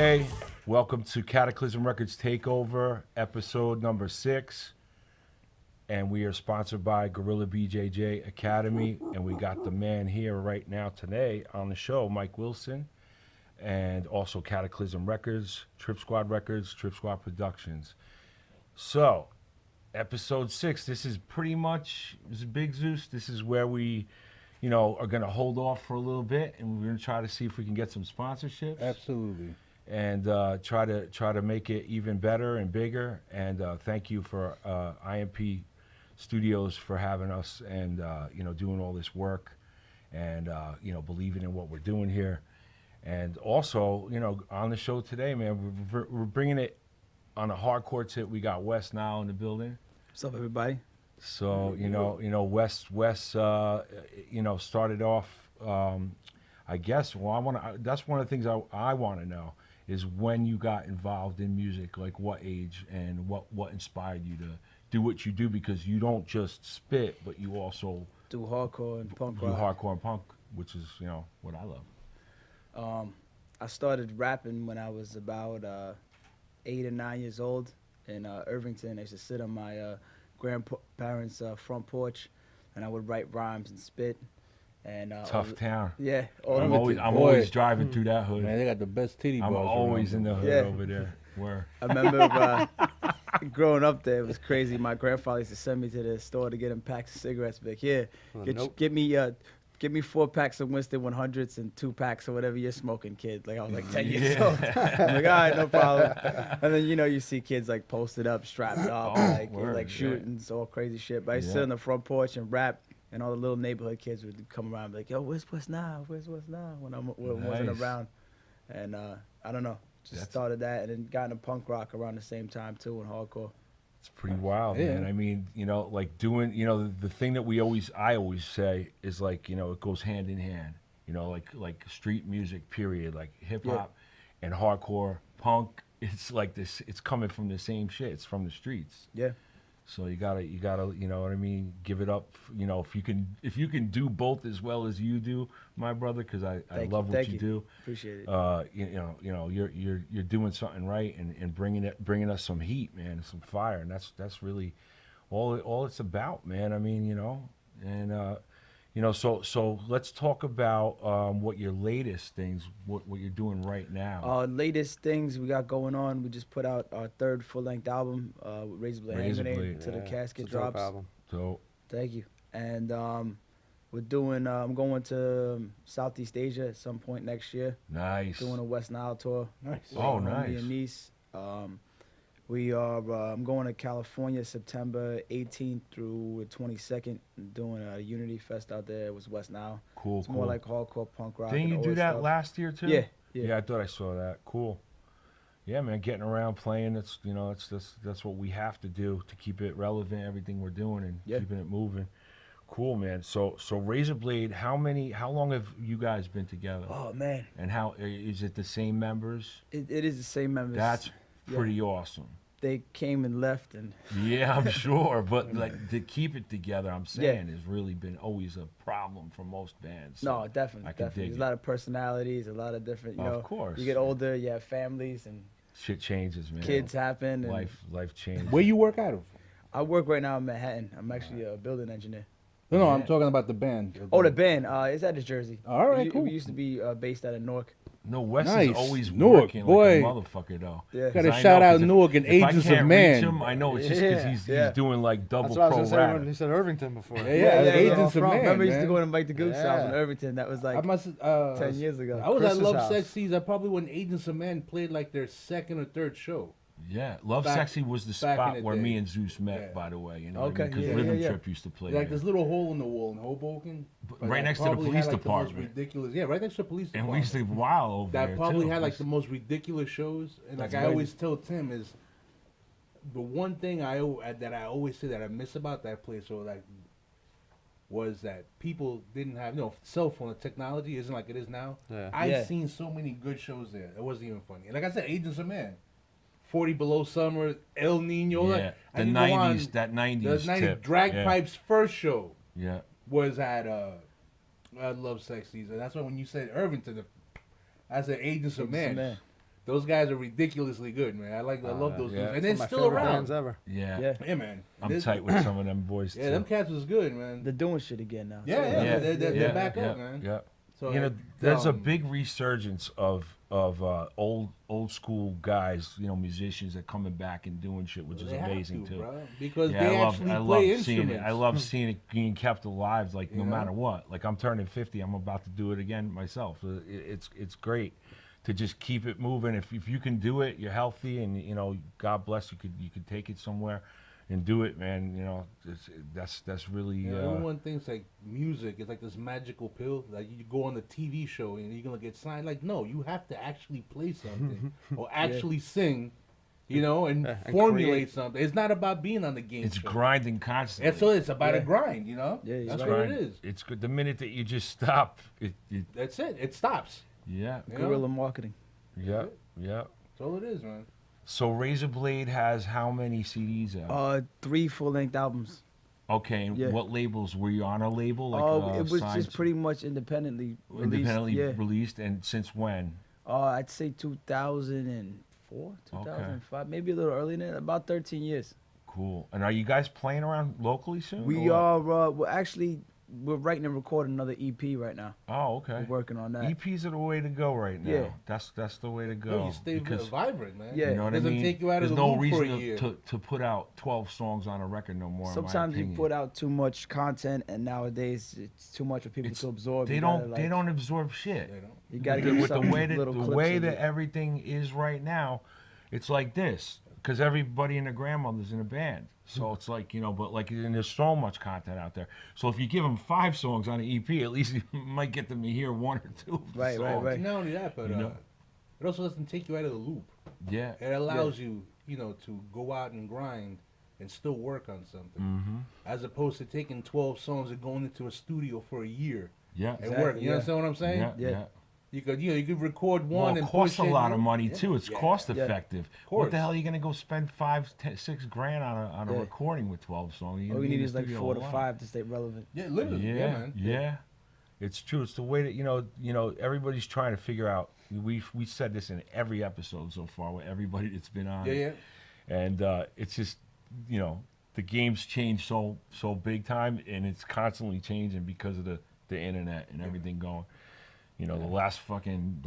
Okay, welcome to Cataclysm Records Takeover, episode number 6. And we are sponsored by Gorilla BJJ Academy. And we got the man here right now today on the show, Mike Wilson. And also Cataclysm Records, Trip Squad Records, Trip Squad Productions. So, episode 6, this is pretty much, this is Big Zeus. This is where we, are going to hold off for a little bit. And we're going to try to see if we can get some sponsorships. Absolutely. And try to make it even better and bigger. And thank you for IMP Studios for having us and doing all this work and believing in what we're doing here. And also, on the show today, man, we're bringing it on a hardcore tip. We got Wes now in the building. What's up, everybody? So Wes started off. I guess. Well, that's one of the things I want to know is when you got involved in music, like what age and what inspired you to do what you do, because you don't just spit, but you also Do hardcore and punk do rock. hardcore and punk, which is what I love. I started rapping when I was about 8 or 9 years old in Irvington. I used to sit on my grandparents' front porch, and I would write rhymes and spit. And Tough town. Yeah, I'm Irvington. always driving through that hood. Man, they got the best titty bars. I'm always in around. the hood Yeah. over there. Where? I remember growing up there, it was crazy. My grandfather used to send me to the store to get him packs of cigarettes. Be like, here, get me 4 packs of Winston 100s and 2 packs of whatever you're smoking, kid. Like I was like 10 years old. I'm like, all right, no problem. And then you see kids like posted up, strapped up, like shooting, all crazy shit. But I used to sit on the front porch and rap. And all the little neighborhood kids would come around and be like, yo, where's West now? Where's West now? When I wasn't around. And I don't know. Just started that and then got into punk rock around the same time too, and hardcore. It's pretty wild, man. I mean, like doing, the thing that I always say is like, it goes hand in hand. Like street music, period. Like hip hop and hardcore punk. It's like this. It's coming from the same shit. It's from the streets. Yeah. So you gotta, you know what I mean? Give it up. If you can do both as well as you do, my brother, because I love what you do. Appreciate it. You're doing something right and bringing us some heat, man, some fire, and that's really all it's about, man. I mean, so let's talk about what your latest things, what you're doing right now. Latest things we got going on. We just put out our 3rd full-length album, with Razor Blade Hanging to the casket drops. So Thank you. And we're doing. I'm going to Southeast Asia at some point next year. nice. Doing a West Nile tour. Nice. Oh, Me nice. and niece. We are. I'm going to California September 18th through the 22nd. Doing a Unity Fest out there. It was West Nile. Cool. It's more like hardcore punk rock. Didn't and you all do that stuff. last year too? Yeah. Yeah, I thought I saw that. Cool. Yeah, man, getting around playing. That's what we have to do to keep it relevant. Everything we're doing and keeping it moving. Cool, man. So Razor Blade. How long have you guys been together? Oh man. And how is it the same members? It is the same members. That's pretty awesome. They came and left, and Yeah, I'm sure, but like to keep it together, I'm saying, has really been always a problem for most bands. So no, definitely, I can definitely. dig There's it. a lot of personalities, a lot of different. Of course. You get older, you have families, and Shit changes, man. kids happen. And Life changes. Where you work out of? I work right now in Manhattan. I'm actually a building engineer. No, I'm Yeah. talking about the band. Oh, the band. It's out of Jersey. All right, cool. We used to be based out of Newark. No, Wes Nice. is always Newark, working boy. like a motherfucker, though. Yeah. Gotta 'Cause I shout know, out 'cause Newark and if Agents I can't of Man. Reach him, I know it's just because he's doing like double That's what I pro was gonna say rap. when he said Irvington before. Yeah, Agents of Man. Remember, I used to man. go to Mike the Goose house in Yeah. Irvington. That was like I must 10 years ago. I was at Chris's Love house. Sexies. I probably when Agents of Man played like their 2nd or 3rd show. Yeah, Love Back- Sexy was the back in spot the where day. me and Zeus met, Yeah. by the way. You know, Okay, because yeah, Rhythm yeah. Trip used to play Like there. this little hole in the wall in Hoboken. but right that next to the probably police had, like, the most department. ridiculous. Yeah, right next to the police And department. we used to wow over there That probably too. had like the most ridiculous shows. And like That's I always tell Tim is the one thing that I always say that I miss about that place or like was that people didn't have cell phone technology isn't like it is now. Yeah. I've seen so many good shows there. It wasn't even funny. And like I said, Agents of Man. 40 Below Summer, El Nino. Yeah, Like, the I can go on- 90s, that 90s The 90s tip. Dragpipe's first show Yeah. was at Love Sexies. And that's why when you said Irvington, I said Agents of Man. Those guys are ridiculously good, man. I love those yeah. dudes, and One they're of my still favorite around. bands ever. Yeah. Yeah, Yeah, man. I'm They're- tight with some of them boys Yeah, too. them cats was good, man. they're doing shit again now. Yeah, so, yeah. They're back up, man. Yeah. So You know, there's a big resurgence of old school guys, you know, musicians that coming back and doing shit, which is they have amazing to, too. bro, because Yeah, they I love actually seeing play it. instruments. I love seeing it being kept alive, like no You know? matter what. Like I'm turning 50, I'm about to do it again myself. So it's great to just keep it moving. If you can do it, you're healthy, and you know, God bless you could take it somewhere and do it, man. You know, that's really. You know, everyone thinks like music is like this magical pill. Like you go on the TV show and you're gonna get signed. Like no, you have to actually play something or actually sing, you know, and Yeah, and formulate create. something. It's not about being on the game it's show. grinding constantly. And so it's about a Yeah. grind, you know. Yeah, That's right. what Grind. it is. It's good. The minute that you just stop, it That's it. It stops. yeah, You know? Guerrilla marketing. yeah, yeah. That's all it is, man. So Razor Blade has how many CDs out? 3 full-length albums. Okay, and yeah. what labels were you on? A label like It was signed- just pretty much independently released. independently Yeah. released, and since when? I'd say 2004, 2005, maybe a little earlier than that, about 13 years. Cool. And are you guys playing around locally soon? We or what? are, we're writing and recording another EP right now. Oh, okay. We're working on that. EPs are the way to go right now. Yeah. That's the way to No, go. you stay because vibrant, man. Yeah. you know what Doesn't I mean. take you out There's of the no loop reason for a year. to put out 12 songs on a record no more. in my Sometimes you opinion. put out too much content, and nowadays it's too much for people It's- to absorb. They You don't. gotta, They like, don't absorb shit. You know? You gotta With get the some way that little the clips way of that it. everything is right now, it's like this. Because everybody and their grandmother's in a band, so it's like, you know. But like, and there's so much content out there. So if you give them 5 songs on an EP, at least you might get them to hear 1 or 2. of the Right, right, songs. right. Not only that, but You know? it also doesn't take you out of the loop. Yeah. It allows you, you know, to go out and grind and still work on something, Mm-hmm. as opposed to taking 12 songs and going into a studio for a year Yeah. and Exactly, work. You yeah. understand what I'm saying? Yeah. Yeah. Yeah. You could, you could record one Well, and it costs a push it, lot you of know? money Yeah. too. It's Yeah. cost effective. course. What the hell are you gonna go spend 5, 10, 6 grand on a Yeah. recording with 12 songs? You're All gonna we be in need the is like studio 4 a to lot. 5 to stay relevant. Yeah, literally. Yeah, man. Yeah. It's true. It's the way that you know everybody's trying to figure out. We said this in every episode so far with everybody that's been on. Yeah, yeah. And it's just, you know, the game's changed so big time, and it's constantly changing because of the internet and everything going. You know, the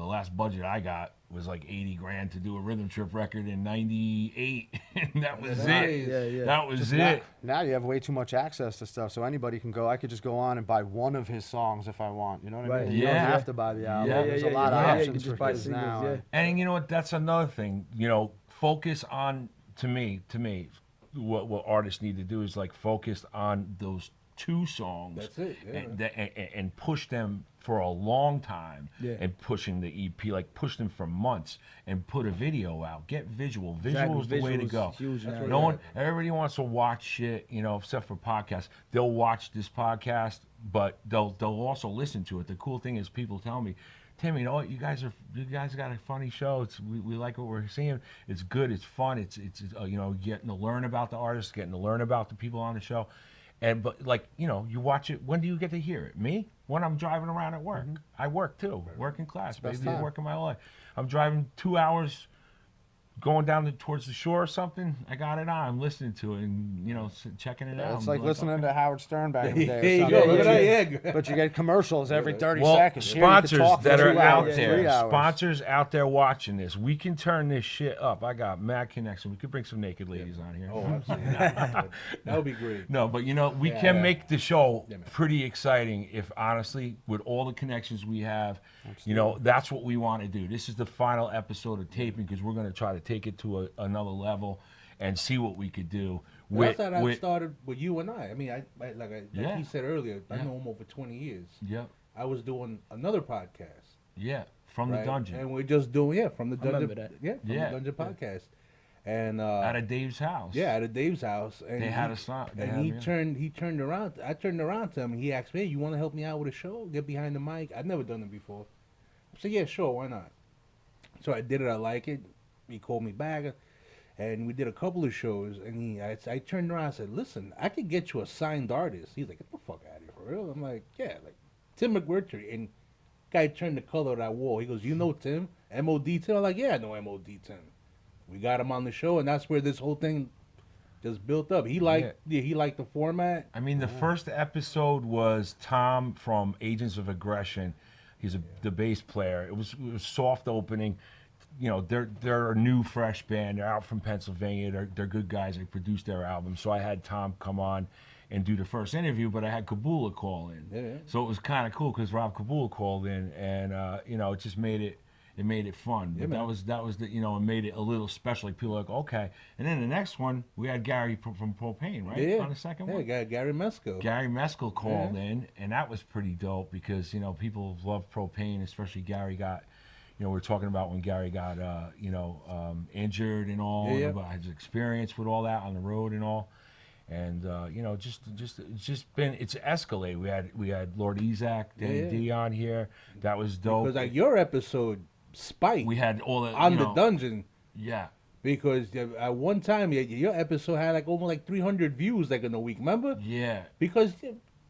last budget I got was like 80 grand to do a Rhythm Trip record in '98, and that was Nice. it. Yeah, yeah. That was Now, it. now you have way too much access to stuff, so anybody can go. I could just go on and buy one of his songs if I want. You know what I Right. mean? You don't Yeah. have to buy the album. Yeah, There's yeah, a lot yeah, of yeah, you options can just for buy kids singles, now. yeah. And you know what? That's another thing. You know, focus on to me. What artists need to do is like focus on those 2 songs. That's it. Yeah. And push them for a long time. Yeah. And pushing the EP, like push them for months, and put a video out. Get visual. Visual Exactly, is the way to visuals go. huge now. what No Yeah. one, everybody wants to watch shit, you know, except for podcasts. They'll watch this podcast, but they'll also listen to it. The cool thing is, people tell me, Tim, you know what? You guys got a funny show. We like what we're seeing. It's good. It's fun. It's you know, getting to learn about the artists, getting to learn about the people on the show. But like, you know, you watch it. When do you get to hear it? Me? When I'm driving around at work. I work too. Working class, Best baby. time. Working my life. I'm driving 2 hours, going down towards the shore or something. I got it on. I'm listening to it and, you know, checking it out. It's I'm like listening to Howard Stern back in the day. There you or go. something. Look at that. Yeah. But you get commercials every 30 well, seconds. Here you can sponsors talk for that are 2 out hours, there, 3 hours. sponsors out there watching this, we can turn this shit up. I got mad connection. We could bring some naked ladies on here. Oh, absolutely. That would be great. No, but you know, we Yeah. can make the show Yeah, man. pretty exciting if honestly, with all the connections we have, you know, that's what we want to do. This is the final episode of taping because we're going to try to take it to another level and see what we could do. Well, that's how that started with you and I. I mean, like Yeah. he said earlier, I Yeah. know him over 20 years. Yeah, I was doing another podcast. yeah, from right? the dungeon, And we're just doing, from the dungeon. remember that. Yeah, from Yeah. the dungeon podcast. And out of Dave's house. yeah, at Dave's house. And They had he- a song. And he turned around. I turned around to him. And he asked me, "Hey, you want to help me out with a show? Get behind the mic." I'd never done it before. I said, "Yeah, sure, why not?" So I did it. I like it. He called me back, and we did a couple of shows. And I turned around and said, "Listen, I could get you a signed artist." He's like, "Get the fuck out of here, for real?" I'm like, "Yeah, like Tim McMurtry." And guy turned the color of that wall. He goes, "You know Tim?" MOD10. I'm like, yeah, I know MOD10. We got him on the show, and that's where this whole thing just built up. He liked he liked the format. I mean, the first episode was Tom from Agents of Aggression. He's the bass player. It was soft opening. You know, they're a new, fresh band. They're out from Pennsylvania. They're good guys. They produced their album. So I had Tom come on and do the first interview, but I had Kabula call in. Yeah. So it was kind of cool because Rob Kabula called in, and you know, it just made it fun. But man. that was the, you know, it made it a little special. Like people were like, okay. And then the next one, we had Gary from Propane, right? Yeah. On the second one. Yeah, Gary Mesco. Gary Meskel called in, and that was pretty dope because, you know, people love Propane, especially Gary got, you know, we're talking about when Gary got, you know, injured and all, Yeah, yeah. and about his experience with all that on the road and all. And, you know, it's escalated. We had Lord Ezak, Danny Yeah. D on here. That was dope. Because like your episode spiked We had all the, on you the know, dungeon. Yeah. Because at one time your episode had like almost like 300 views like in a week. Remember? Yeah. Because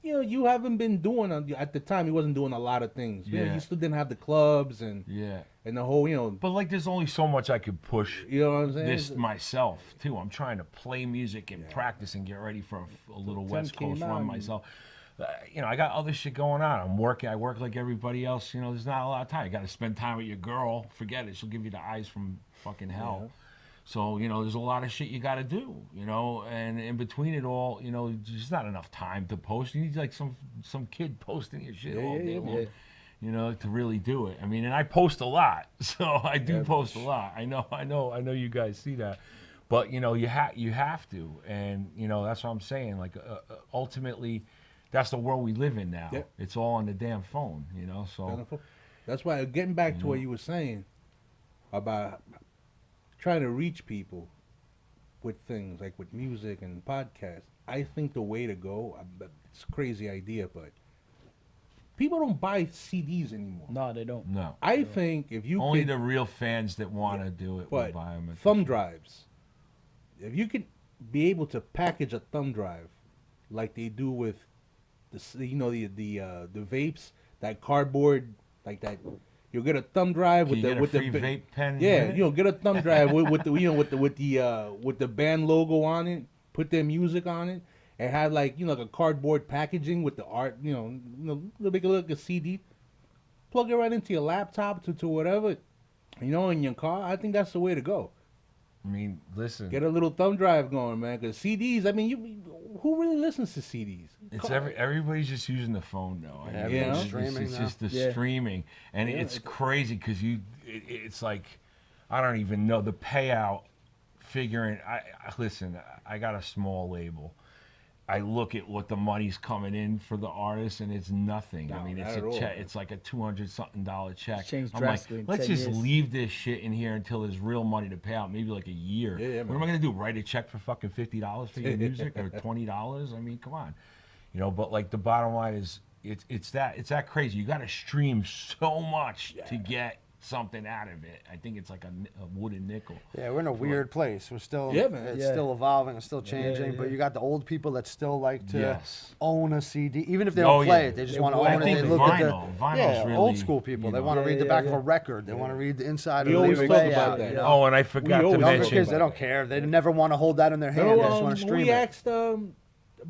you know you haven't been doing at the time. He wasn't doing a lot of things. You know, Yeah. you still didn't have the clubs and Yeah. the whole, you know, But, like, there's only so much I could push you know what I'm saying? this myself too. I'm trying to play music and practice and get ready for a little Tim West Coast came run out myself. You know, I got other shit going on. I'm working. I work like everybody else. You know, there's not a lot of time. You got to spend time with your girl. Forget it. She'll give you the eyes from fucking hell. Yeah. So, you know, there's a lot of shit you got to do, you know, and in between it all, you know, there's not enough time to post. You need like some kid posting your shit all day long. yeah. You know, to really do it. I mean, and I post a lot, so I do post a lot. I know you guys see that, but you know, you have to, and you know, that's what I'm saying. Like, ultimately, that's the world we live in now. Yeah. It's all on the damn phone, you know. So That's why getting back to what you were saying about trying to reach people with things like with music and podcasts. I think the way to go. It's a crazy idea, but people don't buy CDs anymore. No, they don't. no, I think if you only could, the real fans that want to do it will but buy them. thumb drives. If you could be able to package a thumb drive like they do with the the vapes, that cardboard like that, you'll get a thumb drive Can you get a free the vape pen? yeah, with it? you know, get a thumb drive with the with the band logo on it, put their music on it, and have like like a cardboard packaging with the art, make it look like a CD. Plug it right into your laptop to whatever, in your car. I think that's the way to go. I mean, listen. Get a little thumb drive going, man. Because CDs, I mean, who really listens to CDs? It's everybody's just using the phone now. I mean, everything's it's streaming now. just the Yeah. streaming, and it's crazy because it's like I don't even know the payout. Figuring, listen. I got a small label. I look at what the money's coming in for the artist, and it's nothing. I No, mean, it's not at a all. check. It's like a $200-something check. Changed I'm drastically like, in let's 10 just years. leave this shit in here until there's real money to pay out. Maybe like a year. Yeah, what am I gonna do? Write a check for fucking $50 for your music or $20? I mean, come on. But like the bottom line is, it's that crazy. You got to stream so much to get something out of it. I think it's like a wooden nickel. Yeah, we're in a weird place. We're still, Yeah, man. it's Yeah. still evolving. It's still changing. But yeah. you got the old people that still like to Yes. own a CD, even if they Oh, don't play yeah. it. They just They want to want- own I it. think They look at the vinyl's really, old school people. They want to read the back of a record. They want to read the inside We of the always lyrics talk layout, about that. you know? Oh, and I forgot to always Younger mention. kids, they don't care. They never want to hold that in their hand. They just want to When stream we it. asked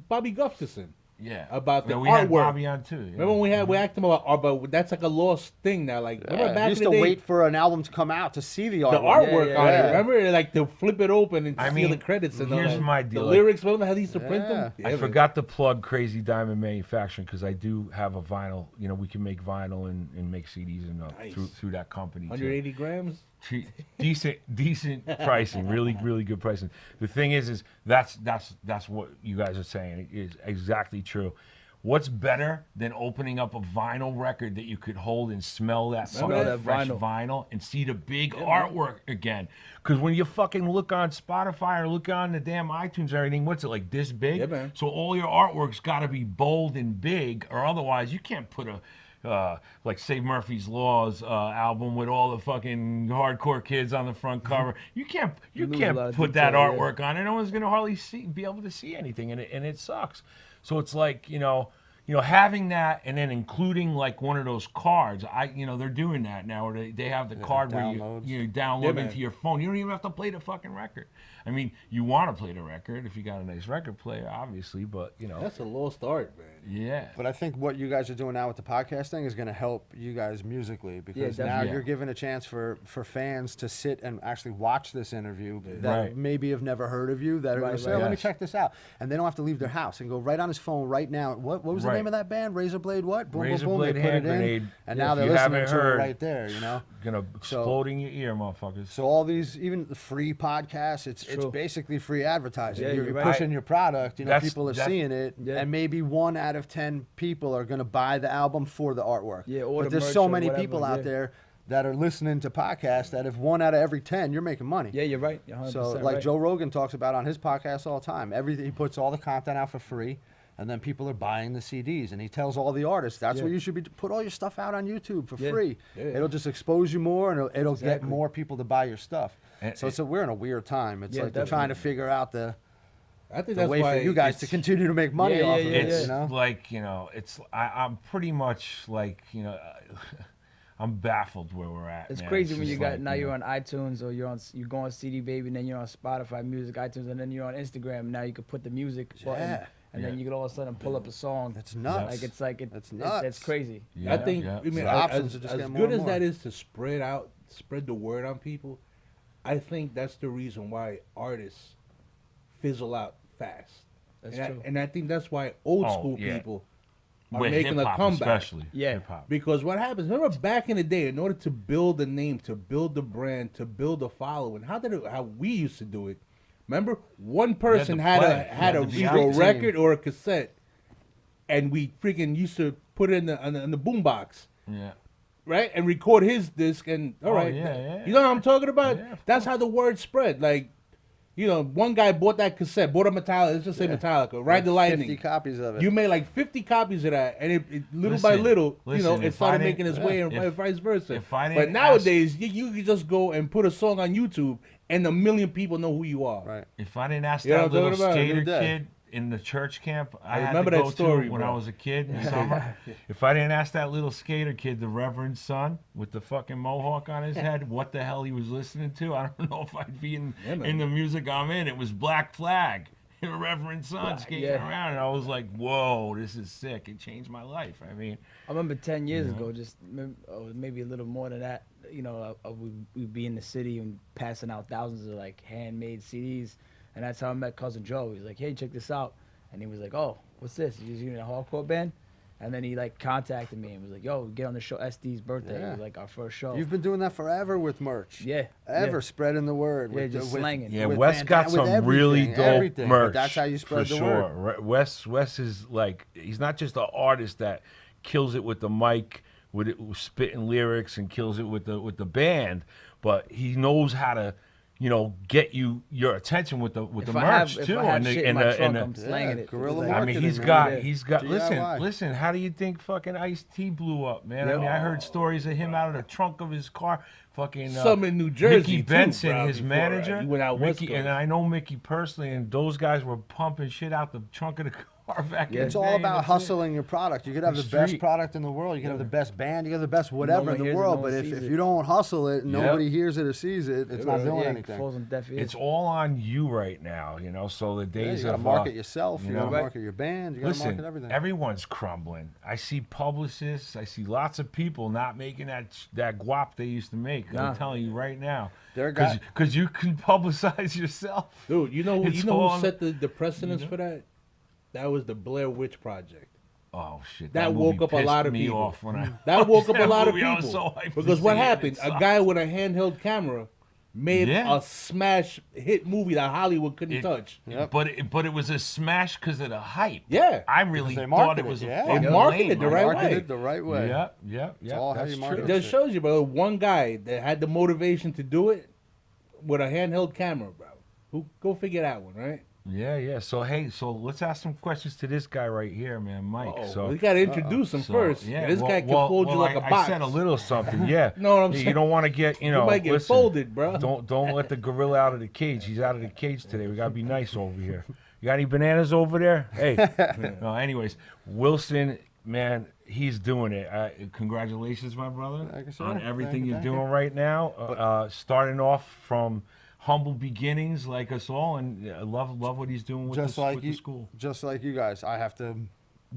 Bobby Gustafson Yeah. about the Yeah, we had artwork. Bobby on too. Yeah. Remember when we asked him about art, but that's like a lost thing now. Like, remember Yeah, back you used in to the day, wait for an album to come out to see the artwork. the artwork on yeah. it. Remember, like to flip it open and I see mean, the credits and all here's that. my deal, The like- lyrics. Remember how they used to print them? Yeah. I man. forgot to plug Crazy Diamond Manufacturing because I do have a vinyl. We can make vinyl and make CDs and Nice. through that company. too. 180 grams. Decent pricing, really good pricing. The thing is that's what you guys are saying is exactly true. What's better than opening up a vinyl record that you could hold and smell that Smell fucking that fresh vinyl and see the big artwork again? Because when you fucking look on Spotify or look on the damn iTunes or anything, what's it like this big? Yeah, man. So all your artwork's got to be bold and big, or otherwise you can't put a like Save Murphy's Law's album with all the fucking hardcore kids on the front cover. You can't lose a lot of put that detail, yeah. artwork on it. No one's gonna hardly be able to see anything, and it sucks. So it's like you having that and then including like one of those cards, they're doing that now, where they have the card where downloads. you download Yeah, it man. to your phone. You don't even have to play the fucking record. I mean, you want to play the record if you got a nice record player, obviously, but That's a lost art, man. yeah. But I think what you guys are doing now with the podcasting is going to help you guys musically, because now definitely. you're giving a chance for fans to sit and actually watch this interview that Right. maybe have never heard of you, that are going to say, right. let me Yes. check this out. And they don't have to leave their house and go right on his phone right now. What was the Right. name of that band? Razorblade what? Boom, Razor boom, boom. Blade They put Hand it in, Grenade. and If now they're you listening haven't to it heard- right there, you know? Gonna explode in your ear, motherfuckers. So all these, even the free podcasts, it's True. basically free advertising. Yeah, you're you're right. pushing your product. You know, That's- people are that's- seeing it, Yeah. and maybe 1 out of 10 people are going to buy the album for the artwork. Yeah, or but the there's merch so or many whatever, people out yeah. there that are listening to podcasts that if 1 out of every 10, you're making money. Yeah, you're right. You're 100% So like right. Joe Rogan talks about on his podcast all the time, everything he puts all the content out for free. And then people are buying the CDs, and he tells all the artists, that's Yeah. what you should be, put all your stuff out on YouTube for Yeah. free. Yeah. It'll just expose you more, and it'll get Exactly. more people to buy your stuff. And- So we're in a weird time. It's Yeah, like they're trying to definitely. figure out the I think the that's way why for you guys to it's- continue to make money Yeah, off yeah, of yeah, it, It's you know? like, I'm pretty much like, I'm baffled where we're at. It's man. crazy when just you got like, now you're on iTunes, or you go on CD Baby, and then you're on Spotify Music, iTunes, and then you're on Instagram. Now you can put the music button, Yeah. and then you can all of a sudden pull up a song. That's nuts. Like That's it's nuts. crazy. Yeah, I think yeah. I mean So the options as, are just as getting good more and as more. that is to spread the word on people. I think that's the reason why artists fizzle out fast. That's and true. I think that's why old Oh, school yeah. people are with making a hip-hop comeback. especially. Yeah. Hip-hop. Because what happens? Remember back in the day, in order to build a name, to build a brand, to build a following, how we used to do it? Remember, one person to had play. had You a had to be either a on the record or a cassette, and we freaking used to put it in the boombox. Yeah. Right, and record his disc, and all Oh, right, yeah. you know what I'm talking about? Yeah, of That's how the word spread. Like, one guy bought that cassette, bought a Metallica. Let's just say Metallica, Ride the 50 Lightning. copies of it. You made like 50 copies of that, and it little by little, listen, it if started I making didn't- its way, and if- vice versa. if I But didn't nowadays, you can just go and put a song on YouTube, and a million people know who you are. right. If I didn't ask You know that what I'm little talking about? skater New day. kid in the church camp I had remember to that go story, to when bro. I was a kid in summer, if I didn't ask that little skater kid, the Reverend Son with the fucking mohawk on his head, what the hell he was listening to, I don't know if I'd be in the music I'm in. It was Black Flag. Reverend Son skating yeah. around, and I was like, "Whoa, this is sick!" It changed my life. I mean, I remember 10 years ago, maybe a little more than that. We'd be in the city and passing out thousands of like handmade CDs, and that's how I met Cousin Joe. He's like, "Hey, check this out," and he was like, "Oh, what's this? You in a hardcore band?" And then he like contacted me and was like, "Yo, get on the show. SD's birthday. Yeah. It was like our first show." You've been doing that forever with merch. Yeah, Ever yeah. spreading the word. Yeah, with just with- slanging. yeah, with Wes got bandana- with some really everything, dope everything, but merch. that's how you spread for the sure. word. Wes is like, he's not just an artist that kills it with the mic, with spitting lyrics, and kills it with the band, but he knows how to, get your attention with the If merch if too. I have and the- shit in and my the- trunk, and the- I'm slanging it. guerrilla It's I like- mean, marketing, he's man. got. DIY. Listen. How do you think fucking Ice-T blew up, man? I Yeah. mean, I heard stories of him out of the trunk of his car. Fucking Some in New Jersey, Mickey too, Benson, bro, his before, manager. he went out West Mickey, Coast. and I know Mickey personally, and those guys were pumping shit out the trunk of the car back in It's the all day, about that's it. hustling your product. You could have the best Street. product in the world. You could have the best band. You could have the best whatever one in the hears it, world. no But one if sees it. you don't hustle it, and Yep. nobody hears it or sees it, it's not doing Yeah, it anything. falls on deaf ears. It's all on you right now, So the Yeah, days you gotta of market yourself. You you gotta know? market your band. You gotta Listen, market everything. everyone's crumbling. I see publicists. I see lots of people not making that guap they used to make. Nah. I'm telling you right now, There got- because you can publicize yourself. Dude, you know It's who all- set the precedence for that? That was the Blair Witch Project. Oh shit! That movie woke up a lot pissed of me people. off when I That woke up a that lot of movie. I was people. so hyped to Because what see it. happened? It A sucked. guy with a handheld camera made Yeah. a smash hit movie that Hollywood couldn't touch. Yep. But it was a smash because of the hype. Yeah. I really they thought marketed it was it, a yeah. fucking They marketed lame, the man. right Market way. it the right way. Yep. all how That's you market true. It just shows you, bro. One guy that had the motivation to do it with a handheld camera, bro. Who go figure that one, right? Yeah. So let's ask some questions to this guy right here, man, Mike. Oh, So we gotta introduce him so, first. yeah, This well- guy can well- fold you well, like a I box. said a little something, yeah. Know what I'm You saying? don't want to get, You might get listen, folded, bro. Don't let the gorilla out of the cage. He's out of the cage today. We gotta be nice over here. You got any bananas over there? Hey. No, anyways, Wilson, man, he's doing it. Congratulations, my brother, Thank you, sir. on everything Thank you, you're thank doing you. right now. Starting off from humble beginnings like us all, and I love what he's doing with, Just the, like with you, the school. just like you guys, I have to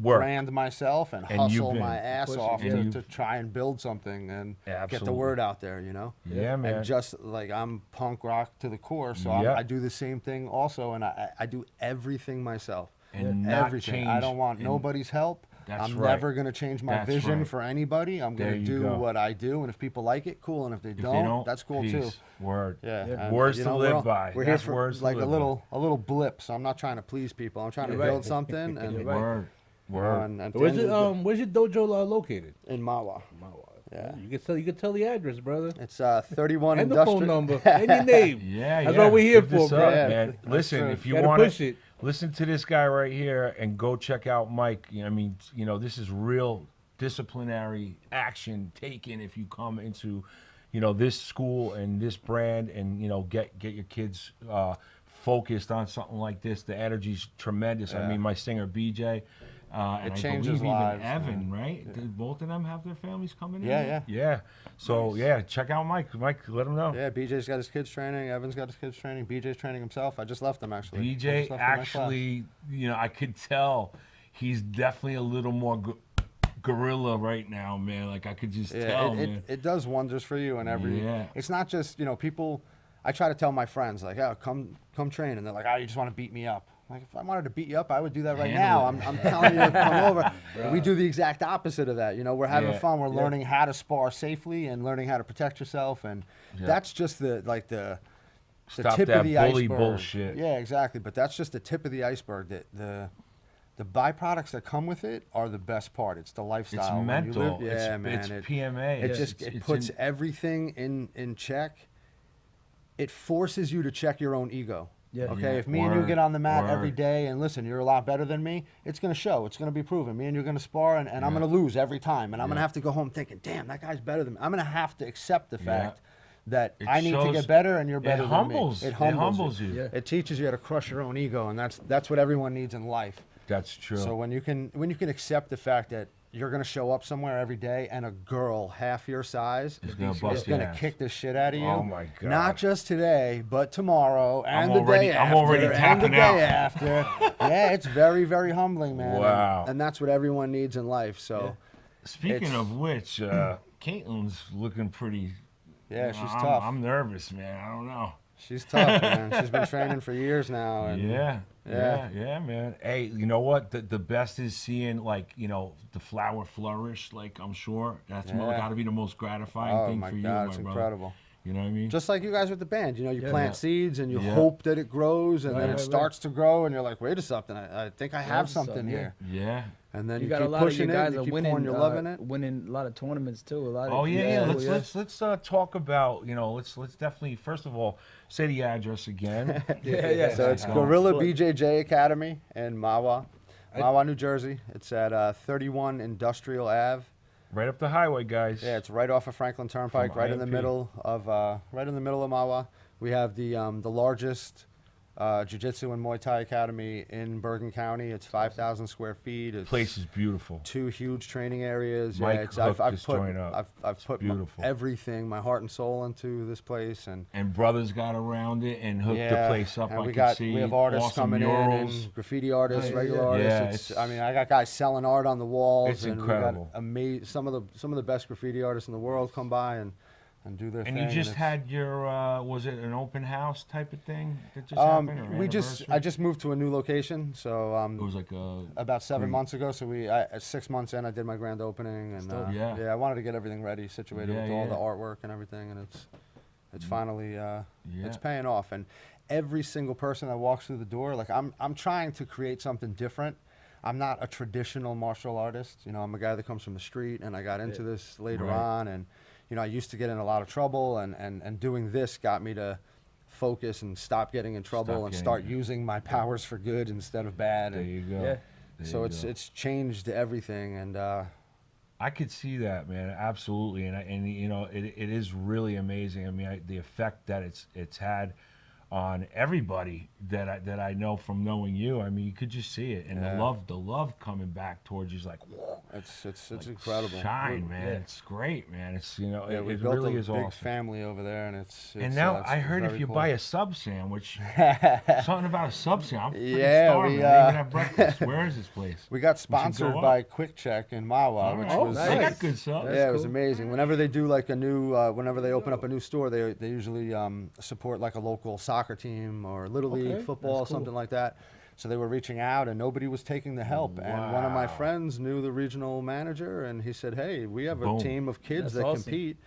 Work. brand myself and And you've hustle been my ass pushing, off and to, you've- to try and build something and get the Absolutely. word out there, you know? Yeah, man. And just like I'm punk rock to the core, so Yeah. I do the same thing also, and I do everything myself. And not Everything. change. I don't want and nobody's help. That's I'm right. never going to change my That's vision right. for anybody. I'm There going to you do go. what I do, and if people like it, cool. And if they If they don't, that's cool too. peace. Word. Yeah, Yeah. and, Words you to know, live we're all- by. We're That's here for words to like live a by. little blip, so I'm not trying to please people. I'm trying to You're right. build something, and, You're right. Word. you know, Word. and at the Where's end it? of the day- Where's your dojo located? in Mawa. Yeah. You can tell the address, brother. It's 31 And the Industrial. phone number. And your name. Yeah, That's yeah. what we're here Give for, this bro. up, Yeah, man. that's Listen, true. if you Gotta want push to it. listen to this guy right here and go check out Mike. I mean, this is real disciplinary action taken if you come into, this school and this brand and get your kids focused on something like this. The energy's tremendous. I Yeah. mean, my singer BJ. And It I changes believe lives, even Evan, man. right? Did both of them have their families coming in? Yeah, Yeah. So, yeah, check out Mike. Mike, let him know. Yeah, BJ's got his kids training. Evan's got his kids training. BJ's training himself. I just left him actually. I BJ just left him my class. actually, I could tell he's definitely a little more gorilla right now, man. Like, I could just Yeah, tell, it, man. it does wonders for you and every. Yeah. It's not just people. I try to tell my friends like, oh, come train, and they're like, oh, you just want to beat me up. Like, if I wanted to beat you up, I would do that right now. Handle I'm telling you to come over. And we do the exact opposite of that. We're having Yeah. fun. We're learning how to spar safely and learning how to protect yourself, and Yeah. that's just the Stop tip that of the bully iceberg. bullshit. Yeah, exactly. But that's just the tip of the iceberg. The byproducts that come with it are the best part. It's the lifestyle. It's When you mental. live- yeah, man. It's PMA. It It's- just it's puts in- everything in check. It forces you to check your own ego. Yeah. Okay. Yeah, If me and you word, get on the mat every word. day and listen, you're a lot better than me. It's gonna show. It's gonna be proven. Me and you're gonna spar, and I'm Yeah. gonna lose every time, and I'm gonna Yeah. have to go home thinking, damn, that guy's better than me. I'm gonna have to accept the Yeah. fact that It I need to shows- get better, and you're better It than humbles. me. It humbles you. Yeah. It teaches you how to crush your own ego, and that's what everyone needs in life. That's true. So when you can accept the fact that you're gonna show up somewhere every day and a girl half your size It's gonna is bust your gonna ass. kick the shit out of you. Oh my God. Not just today, but tomorrow and I'm already- the day I'm after already and the tapping day out. after. Yeah, it's very very humbling, man. Wow. And that's what everyone needs in life. So Speaking it's- of which, Caitlin's looking pretty. yeah, she's I'm, tough. I'm nervous, man. I don't know. She's tough, man. She's been training for years now. And Yeah, man. Hey, you know what? The best is seeing the flower flourish. Like I'm sure that's Yeah. got to be the most gratifying Oh thing my for you, God, my it's brother. incredible. You know what I mean? Just like you guys with the band, you Yeah. plant seeds and you Yeah. hope that it grows, and Right, then right, it right. starts to grow, and you're like, wait a second, I think I have something something, yeah. here. yeah. And then You you, got a keep lot of pushing you guys it, are you keep winning. pouring your love in it. Winning a lot of tournaments too. A lot of Oh yeah. Let's Let's talk about let's definitely first of all say the address again. yeah. So it's Oh, Gorilla good. BJJ Academy in Mawa, New Jersey. It's at 31 Industrial Ave. Right up the highway, guys. Yeah, it's right off of Franklin Turnpike, From right in the IMP. middle of Mawa. We have the largest jiu-jitsu and Muay Thai academy in Bergen County. It's 5,000 square feet. It's Place is beautiful. 2 huge training areas. Mike yeah, it's, hooked I've this put joint up. I've put beautiful. everything, my heart and soul into this place, and And brothers got around it and hooked the place up. And I we could got see we have artists awesome coming murals. in, and graffiti artists, Yeah, regular yeah. artists. Yeah, I mean, I got guys selling art on the walls. It's and incredible. We got some of the best graffiti artists in the world come by and do their And thing. you just it's- had your was it an open house type of thing that just happened? Or I anniversary? just moved to a new location, so it was like a about 7 Great. months ago. So 6 months in, I did my grand opening, and dope. Yeah. I wanted to get everything ready, situated Yeah, with all the yeah. artwork and everything, and it's finally Yeah. it's paying off. And every single person that walks through the door, like I'm trying to create something different. I'm not a traditional martial artist. I'm a guy that comes from the street, and I got into this later Right. on, and I used to get in a lot of trouble, and doing this got me to focus and stop getting in trouble Stop and getting start in- using my powers for good instead of bad. There And you go. Yeah. There so you it's go. it's changed everything, and I could see that, man, absolutely, and it is really amazing. I mean, the effect that it's had on everybody that I know from knowing you. I mean, you could just see it, and Yeah. the love coming back towards you is like, whoa, It's like incredible. shine, We- man. yeah. It's great, man. It's Yeah, it we it built really a is big awesome. family over there, and it's And now it's I heard if very you cool. buy a sub sandwich, something about a sub sandwich. I'm freaking Yeah, starving. we, I didn't even have breakfast. Where is this place? We got go sponsored up. by Quick Check in Mawa, All which right. was They nice. got good subs. That's yeah, it was cool. amazing. Whenever they do like a new, whenever they open up a new store, they usually support like a local soccer team or little league Okay, football, that's cool. something like that. So they were reaching out, and nobody was taking the help. And one of my Wow. friends knew the regional manager, and he said, "Hey, we have a Boom. team of kids That's that awesome. compete,"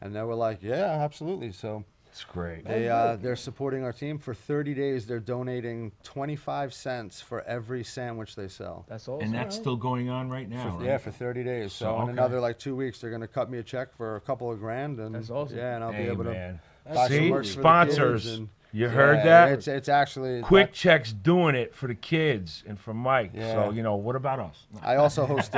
and they were like, "Yeah, absolutely." So It's great. they're supporting our team for 30 days. They're donating 25 cents for every sandwich they sell. That's awesome. And that's still going on right now, For, right? Yeah, for 30 days. So, So, in okay. another like 2 weeks, they're gonna cut me a check for a couple of grand, and That's awesome. yeah, and I'll Hey, be able man. to buy some See, merch for the sponsors. kids and- You Yeah, heard that? It's actually Quick Check's doing it for the kids and for Mike. Yeah. So, you know, what about us? I also host.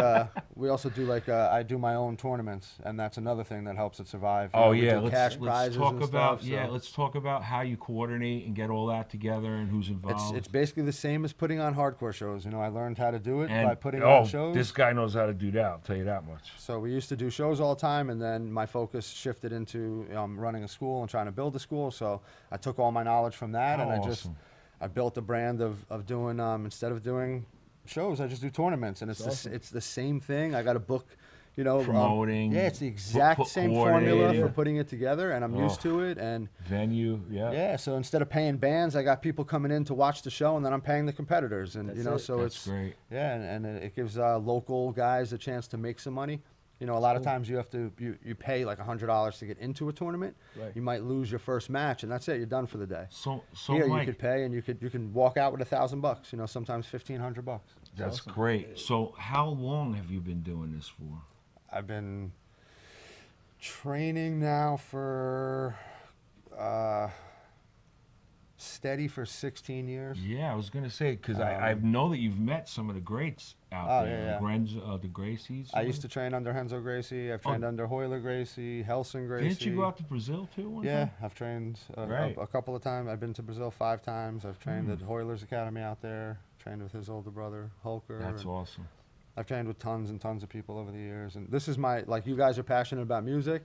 We also do like I do my own tournaments, and that's another thing that helps it survive. You Oh know, we yeah, do cash let's prizes talk and about stuff, so let's talk about how you coordinate and get all that together and who's involved. It's basically the same as putting on hardcore shows. You know, I learned how to do it and by putting on shows. this guy knows how to do that. I'll tell you that much. So we used to do shows all the time, and then my focus shifted into running a school and trying to build a school. So I took all my knowledge from that, and How I just awesome. I built a brand of doing instead of doing shows, I just do tournaments, and it's the same thing. I got a book, you know, Promoting, yeah, it's the book exact same formula coordinating. for putting it together, and I'm used to it. And Venue, yeah. yeah, so instead of paying bands, I got people coming in to watch the show, and then I'm paying the competitors, and That's you know, it. so That's it's great. yeah, and it gives local guys a chance to make some money. You know, a lot of times you have to you pay like $100 to get into a tournament. Right. You might lose your first match, and that's it. You're done for the day. So Here Mike, you could pay, and you can walk out with $1,000. You know, sometimes $1,500. that's awesome. great. So how long have you been doing this for? I've been training now for steady for 16 years. Yeah, I was gonna say because I know that you've met some of the greats out Oh, there, yeah, yeah. the Gracies. I used to train under Henzo Gracie. I've trained under Hoyler Gracie, Helson Gracie. Didn't you go out to Brazil too? One Yeah, time? I've trained Right. a couple of times. I've been to Brazil 5 times. I've trained at Hoyler's Academy out there. Trained with his older brother, Holker. That's and awesome. I've trained with tons and tons of people over the years. And this is my, like, you guys are passionate about music.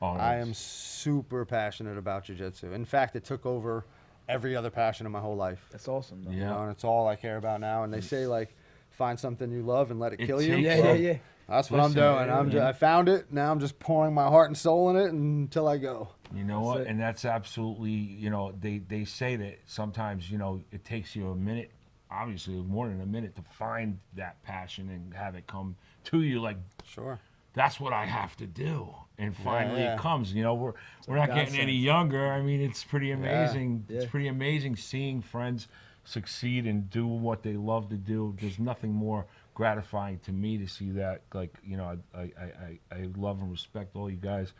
Oh, I nice. am super passionate about jiu-jitsu. In fact, it took over every other passion in my whole life. That's awesome. Though. Yeah. You know, and it's all I care about now. And they say, like, find something you love and let it It kill you. takes- Yeah, So- yeah, yeah. That's what Listen, I'm doing. yeah. I found it. Now I'm just pouring my heart and soul in it until I go. You know That's what? it. And that's absolutely, you know, they say that sometimes, you know, it takes you a minute, obviously more than a minute to find that passion and have it come to you. Like, Sure. that's what I have to do. And finally yeah. it comes. You know, we're not getting any godsend. younger. I mean, it's pretty amazing. Yeah. It's pretty amazing seeing friends succeed and do what they love to do. There's nothing more gratifying to me to see that. Like, you know, I love and respect all you guys.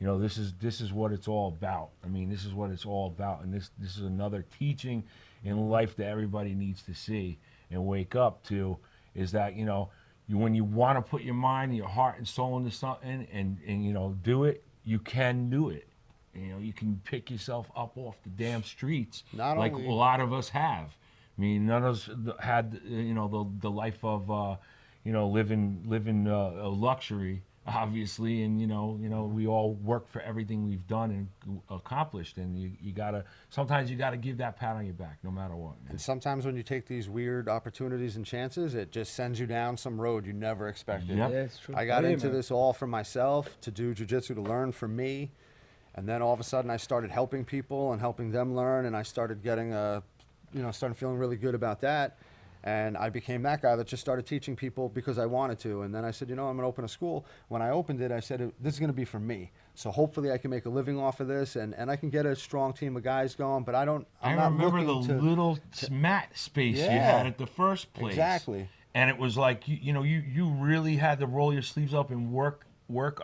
You know, this is what it's all about. I mean, this is what it's all about, and this is another teaching in life that everybody needs to see and wake up to. Is that, you know, when you want to put your mind, your heart, and soul into something, and you know, do it, you can do it. You know, you can pick yourself up off the damn streets, Not like only- a lot of us have. I mean, none of us had, you know, the life of, you know, living a luxury, obviously, and you know, we all work for everything we've done and accomplished, and you gotta sometimes you gotta give that pat on your back, no matter what. Man. And sometimes when you take these weird opportunities and chances, it just sends you down some road you never expected. Yep. Yeah, it's true. I got Yeah, into man. this all for myself, to do jiu-jitsu, to learn for me. And then all of a sudden I started helping people and helping them learn, and I started getting started feeling really good about that. And I became that guy that just started teaching people because I wanted to. And then I said, you know, I'm going to open a school. When I opened it, I said, this is going to be for me. So hopefully I can make a living off of this, and I can get a strong team of guys going. But I'm I not remember the looking to, little mat space you Yeah. had at the first place. Exactly. And it was like you really had to roll your sleeves up and work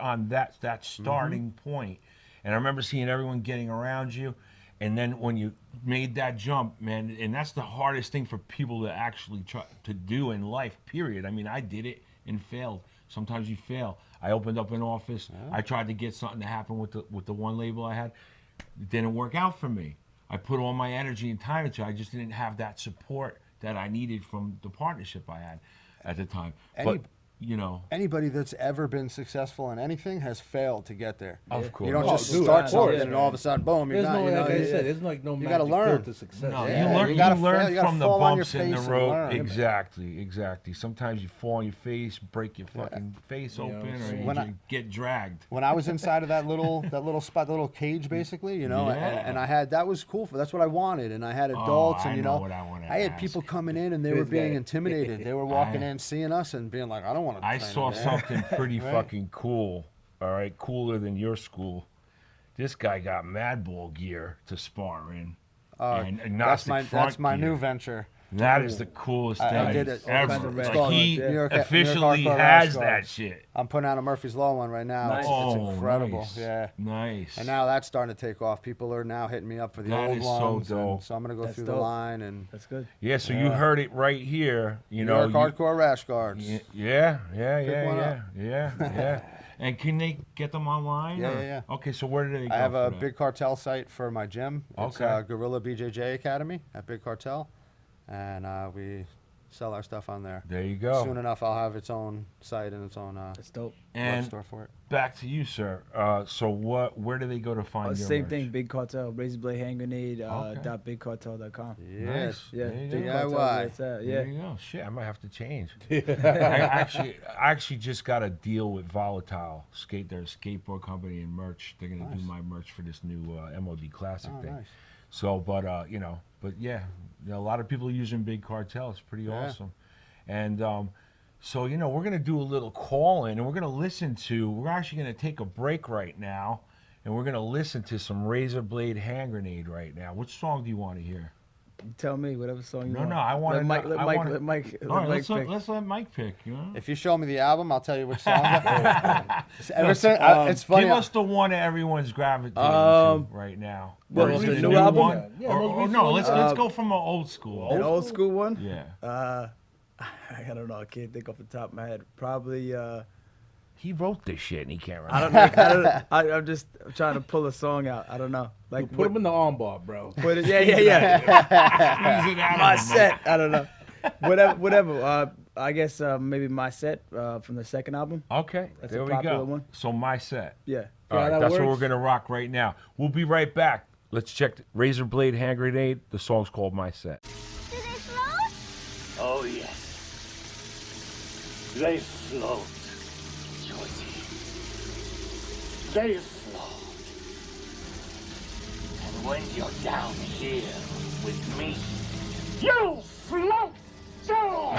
on that starting point. And I remember seeing everyone getting around you, and then when you made that jump, man, and that's the hardest thing for people to actually try to do in life, period. I mean, I did it and failed. Sometimes you fail. I opened up an office. I tried to get something to happen with the one label I had. It didn't work out for me. I put all my energy and time into it. I just didn't have that support that I needed from the partnership I had at the time. Any- But you know, Anybody that's ever been successful in anything has failed to get there. of course. You don't Oh, just dude, start of something course, and all of a sudden, boom, you're There's not. no, You know, like I it- said, there's like no you magic gotta learn. pill to success. No, Yeah, you learn, you you gotta learn fail, you gotta from the fall on your bumps in the face and road. learn. Exactly. Sometimes you fall on your face, break your fucking face You know, open, so or when you I- get dragged. when I was inside of that little spot, the little cage, basically, you know, Yeah. and I had that was cool. That's what I wanted, and I had adults, I and you know know, what I wanna had ask. people coming in and they were This being guy. intimidated. They were walking I- in, seeing us, and being like, "I don't want to." I saw something pretty Right. fucking cool. All right, cooler than your school. This guy got Madball gear to spar in, and agnostic front That's my gear. new venture. That is the coolest thing I did it. All ever. kinds of red Like colours, he yeah. New York officially Hardcore has Rash that Guards. shit. I'm putting out a Murphy's Law one right now. Nice. It's Oh, incredible. nice. Yeah. Nice. And now that's starting to take off. People are now hitting me up for the That old is so ones. dope. And so I'm gonna go That's through dope. the line and That's good. yeah, so you heard it right here. You New know, York Hardcore Rash Guards. Yeah. one up. Yeah. And can they get them online? Yeah, or- yeah. Okay, so where do they go? I have for a that? Big Cartel site for my gym. It's Okay. Gorilla BJJ Academy at Big Cartel, and we sell our stuff on there. There you go. Soon enough, I'll have its own site and its own That's dope. web And store for it. back to you, sir. So where do they go to find your Same merch? thing. Big Cartel. Razor Blade Hand Grenade. Okay. .bigcartel.com. Yes. Nice. Yeah. There you Big go. Cartel. DIY. What's that? There Yeah. you go. Shit, I might have to change. I actually just got a deal with Volatile their skateboard company and merch. They're gonna do Nice. my merch for this new MOD Classic Oh, thing. nice. So, but yeah, a lot of people using Big Cartel. It's pretty Yeah. awesome. And so we're gonna do a little call in, and we're gonna listen to. We're actually gonna take a break right now, and we're gonna listen to some Razor Blade Hand Grenade right now. Which song do you want to hear? You tell me whatever song you No, want. no, I wanna Let Mike. know- Let I Mike. wanna- Let Mike. All right, Mike pick. let's let Mike pick. You know? If you show me the album, I'll tell you which song. Ever since, it's Give funny. us the one that everyone's gravitating Um, to right now. what, Or is the it a new album? one? Yeah, Or- most or recent no, one. let's go from an old school. An old school one. Yeah. I don't know. I can't think off the top of my head. Probably. He wrote this shit and he can't I remember. don't know. I'm just trying to pull a song out. I don't know. Like Put him in the armbar, bro. Put it, yeah. Squeeze it out of My him, set. I don't know. Whatever. I guess maybe my set from the second album. Okay, That's there a we popular go. one. So my set. Yeah. All right, that that's what works. we're gonna rock right now. We'll be right back. Let's check Razor Blade Hand Grenade. The song's called My Set. Do they float? Oh, yes. They float, Georgie. They float. And when you're down here with me, you float too!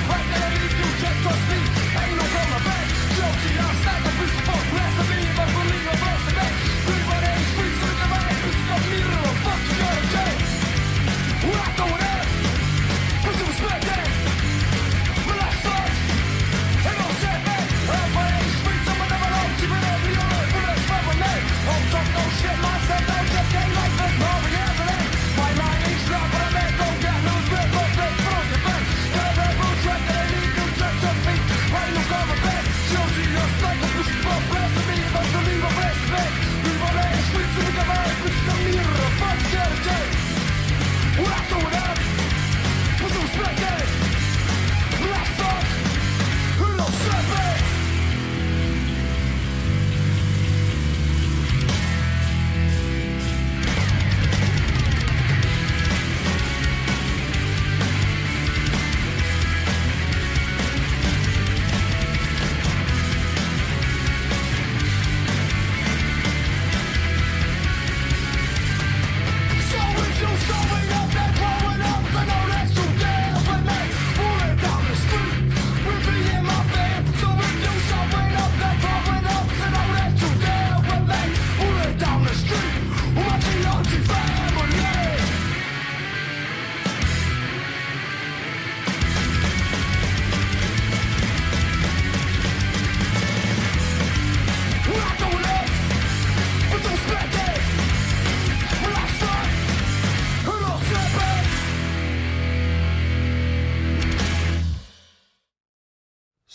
Just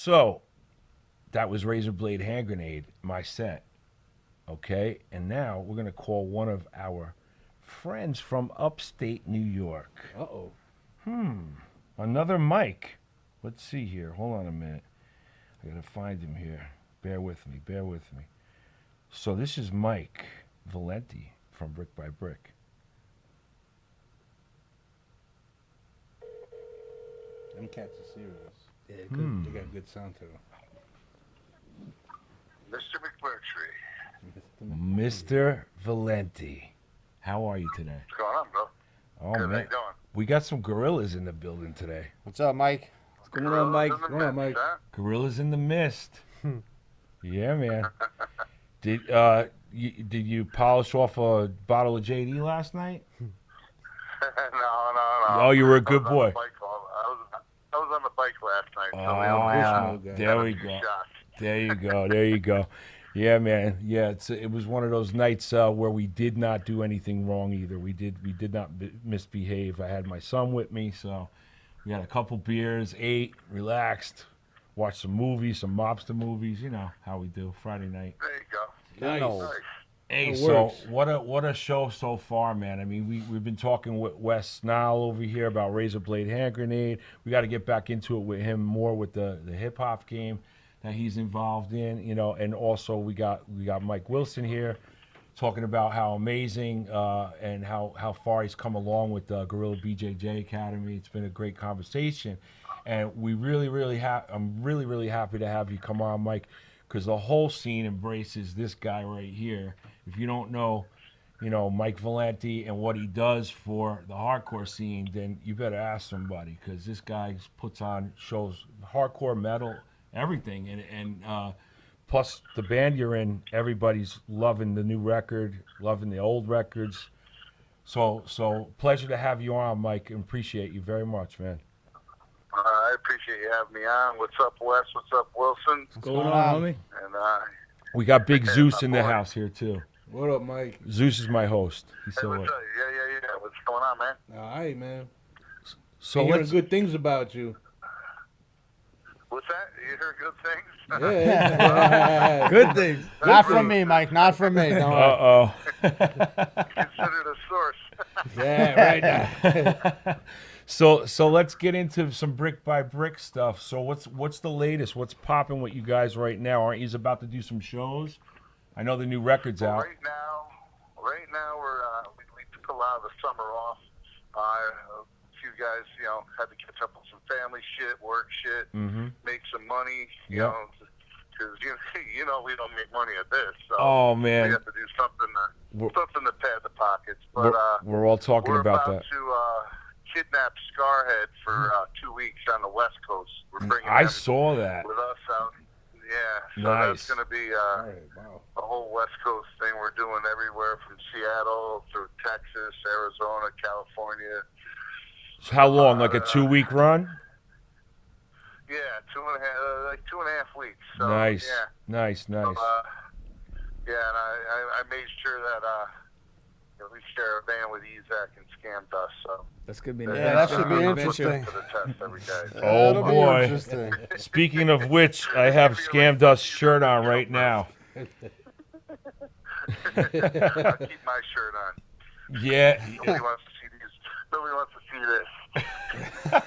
So that was Razor Blade Hand Grenade, my set. Okay, and now we're gonna call one of our friends from upstate New York. Uh-oh. Another Mike. Let's see here. Hold on a minute. I gotta find him here. Bear with me. Bear with me. So this is Mike Valenti from Brick by Brick. Them cats are serious. Yeah, They got good sound to them. Mr. McMurtry, Mr. Valenti. How are you today? what's going on, bro? Oh Good, how man, you doing? we got some gorillas in the building today. What's up, Mike? What's going on, Mike? Gorillas in the Come on, mix, Mike. huh? Gorillas in the mist. Yeah, man. Did you polish off a bottle of JD last night? no. Oh, you were a I good was on boy. the bike I was on the bike last night, so we Oh, only Bushmill guy. there had we a few go. shots. There you go. There you go. Yeah, man. Yeah, it was one of those nights where we did not do anything wrong either. We did not misbehave. I had my son with me, so we had a couple beers, ate, relaxed, watched some movies, some mobster movies. You know how we do Friday night. There you go. Getting old. Nice. Hey, It so works. what a show so far, man. I mean, we've been talking with Wes Snile over here about Razor Blade Hand Grenade. We got to get back into it with him more with the hip hop game that he's involved in, you know. And also we got Mike Wilson here talking about how amazing and how far he's come along with the Gorilla BJJ Academy. It's been a great conversation, and we I'm really happy to have you come on, Mike, because the whole scene embraces this guy right here. If you don't know, you know, Mike Valenti and what he does for the hardcore scene, then you better ask somebody, because this guy puts on shows, hardcore, metal, everything, and plus the band you're in, everybody's loving the new record, loving the old records. So pleasure to have you on, Mike, and appreciate you very much, man. I appreciate you having me on. What's up, Wes? What's up, Wilson? What's going on, homie? And We got Big Hey, Zeus my in the boy. house here too. What up, Mike? Zeus is my host. He's hey, still what's with. up? Yeah. What's going on, man? All right, man. So Hearing let's. good things about you. What's that? You heard good things? Yeah. Good things. Not from me, Mike. Not from me. Don't worry. Considered a source. Yeah, right now. So let's get into some brick by brick stuff. So what's the latest? What's popping with you guys right now? Aren't you about to do some shows? I know the new record's Well, out. right now we're we took a lot of the summer off. A few guys, you know, had to catch up on some family shit, work shit, make some money. You Yep. know, because you know we don't make money at this, so Oh we man, have to do something We're- to pad the pockets. But we're all talking we're about about that. to kidnap Scarhead for 2 weeks on the West Coast. We're bringing I them saw that. with us out. Yeah, so Nice. that's going to be All right, wow. a whole West Coast thing we're doing everywhere from Seattle through Texas, Arizona, California. So how long? Like a 2-week run? Yeah, 2.5 weeks. So, Nice, Yeah. nice. So, yeah, and I made sure that we share a van with Ezak and Scam Dust. So That's gonna be an Yeah, that adventure. should be An interesting. to the test every day. Oh, That'll be boy. interesting. Speaking of which, I have Scam Dust shirt on right now. I'll keep my shirt on. Yeah. Nobody wants to see these. Nobody wants to see this.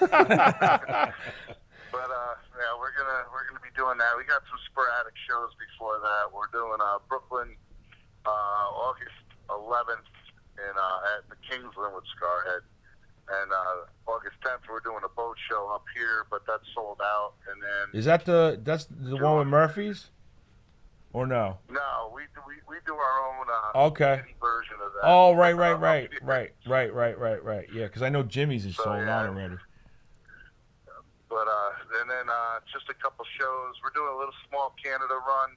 But yeah, we're gonna be doing that. We got some sporadic shows before that. We're doing Brooklyn, August 11th, at the Kingsland with Scarhead, and August 10th we're doing a boat show up here, but that's sold out. And then Is that that's the one with Murphy's? Or no? no, we do our own Okay. mini version of that. Oh, right. Up here. Yeah, because I know Jimmy's is So, sold yeah. out already. But and then just a couple shows. We're doing a little small Canada run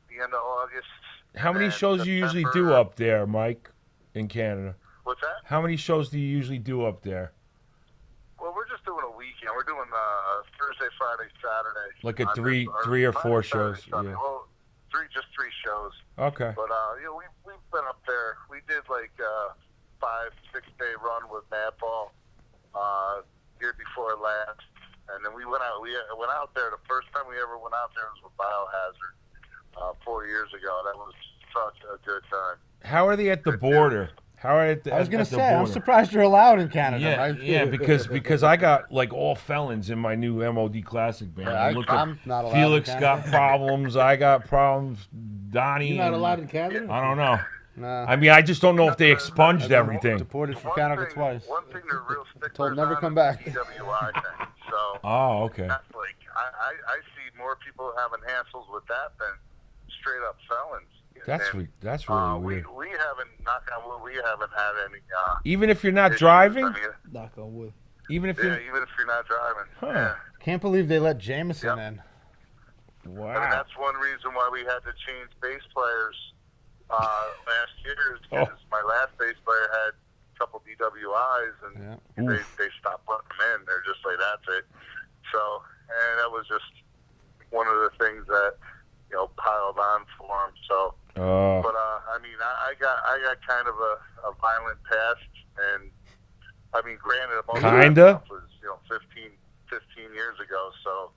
the end of August. How many And shows do you usually do September- up there, Mike, in Canada? What's that? How many shows do you usually do up there? Well, we're just doing a weekend. We're doing Thursday, Friday, Saturday. Like a On three or Friday, four Saturday, shows, Sunday. yeah. Well, three shows. Okay. But we've been up there. We did like a 5-6 day run with Madball year before last, And then we went out. We went out there. The first time we ever went out there was with Biohazard 4 years ago. That was such a good time. How are they at the border? How are they I was gonna at the say, I'm border? surprised you're allowed in Canada. Yeah, right? yeah, because I got like all felons in my new MOD Classic band. Yeah, Look at I'm not allowed. Felix in got Canada. problems. I got problems. Donnie. You're not and- allowed in Canada? I don't know. Nah, I mean, I just don't know if they expunged everything. deported from One Canada thing- twice. One thing they're real sticklers Told never on come is back. the DWI thing. So Oh, okay. that's like I see more people having hassles with that than straight up felons. That's And, that's really weird. we haven't, knock on wood, we haven't had any. Even if you're not issues. driving, I mean, Knock on wood. even if yeah, you're even if you're not driving. Huh. Yeah. Can't believe they let Jameson Yep. in. I mean, wow. that's one reason why we had to change bass players last year, is because my last bass player had a couple DWIs, and Yeah. they stopped letting them in. They're just like, that's it. So, and that was just one of the things that, piled on for him. So, but I mean, I got kind of a violent past, and I mean, granted, most of that Kinda? stuff was 15 years ago. So,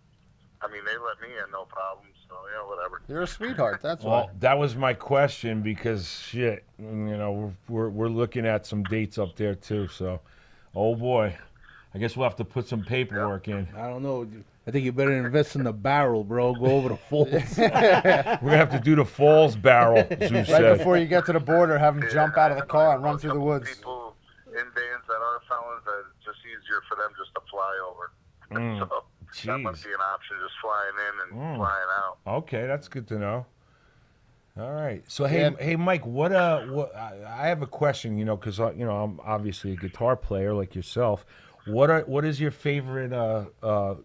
I mean, they let me in, no problem. So, whatever. You're a sweetheart. That's Well, why. that was my question because shit, we're looking at some dates up there too. So, oh boy, I guess we'll have to put some paperwork in. I don't know. I think you better invest in the barrel, bro. Go over the falls. We're gonna have to do the Falls Barrel, Zeus Right said. before you get to the border, have them jump out of the car and I know run through the a couple woods. People in bands that are felons, that it's just easier for them just to fly over. So that must Jeez. be an option, just flying in and flying out. Okay, that's good to know. All right. So Yeah. hey Mike, what I have a question, because I'm obviously a guitar player like yourself. What is your favorite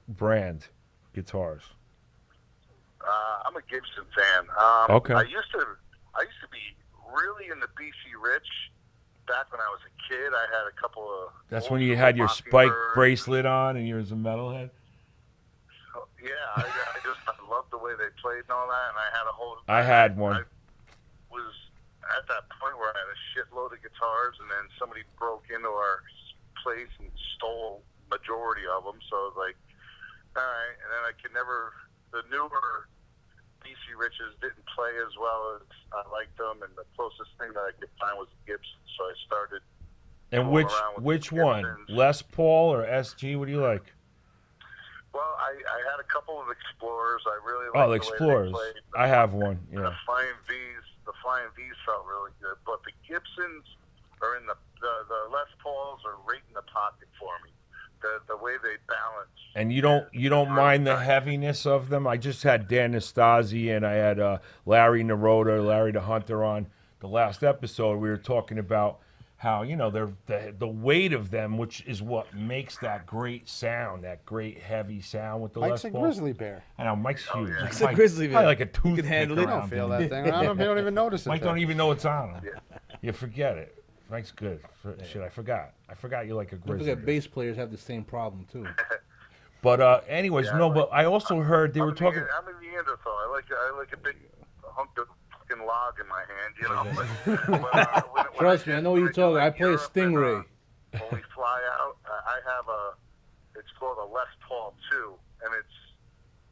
brand guitars? I'm a Gibson fan. Okay. I used to be really into BC Rich back when I was a kid. I had a couple of. That's old when you school had your spike Mockingbird. bracelet on and you was a metalhead. Yeah, I loved the way they played and all that, and I had a whole. I had one. I was at that point where I had a shitload of guitars, and then somebody broke into our place and stole majority of them. So I was like, all right, and then I could never. The newer BC Riches didn't play as well as I liked them, and the closest thing that I could find was Gibson. So I started. And Going which around with which the one? Gibsons. Les Paul or SG? What do you like? Well, I had a couple of Explorers. I really Oh, liked the the way Explorers. they played. I have one. The Yeah. Flying V's felt really good, but the Gibsons are in the Les Pauls are right in the pocket for me. The way they balance. And you don't mind the heaviness of them? I just had Dan Nastasi and I had Larry Naroda, Larry the Hunter on the last episode. We were talking about how they're the weight of them, which is what makes that great sound, that great heavy sound with the Mike's Les a Paul. grizzly bear. I know Mike's huge. yeah. Mike's a grizzly bear. Probably like a toothpick handle it. around I don't feel him. that thing. I don't even notice it. Mike don't even know it's on him. Yeah. You forget it. Mike's good. Shit, I forgot. I forgot you like a Don't grizzly. forget, bear. bass players have the same problem too. But anyways, Yeah, no. But I also heard they were talking. I'm a Neanderthal. I like a big hunk of fucking log in my hand, But, when Trust me, I know what you're do, talking. I like, play a Europe and, Stingray. when we fly out, I have it's called a Les Paul 2, and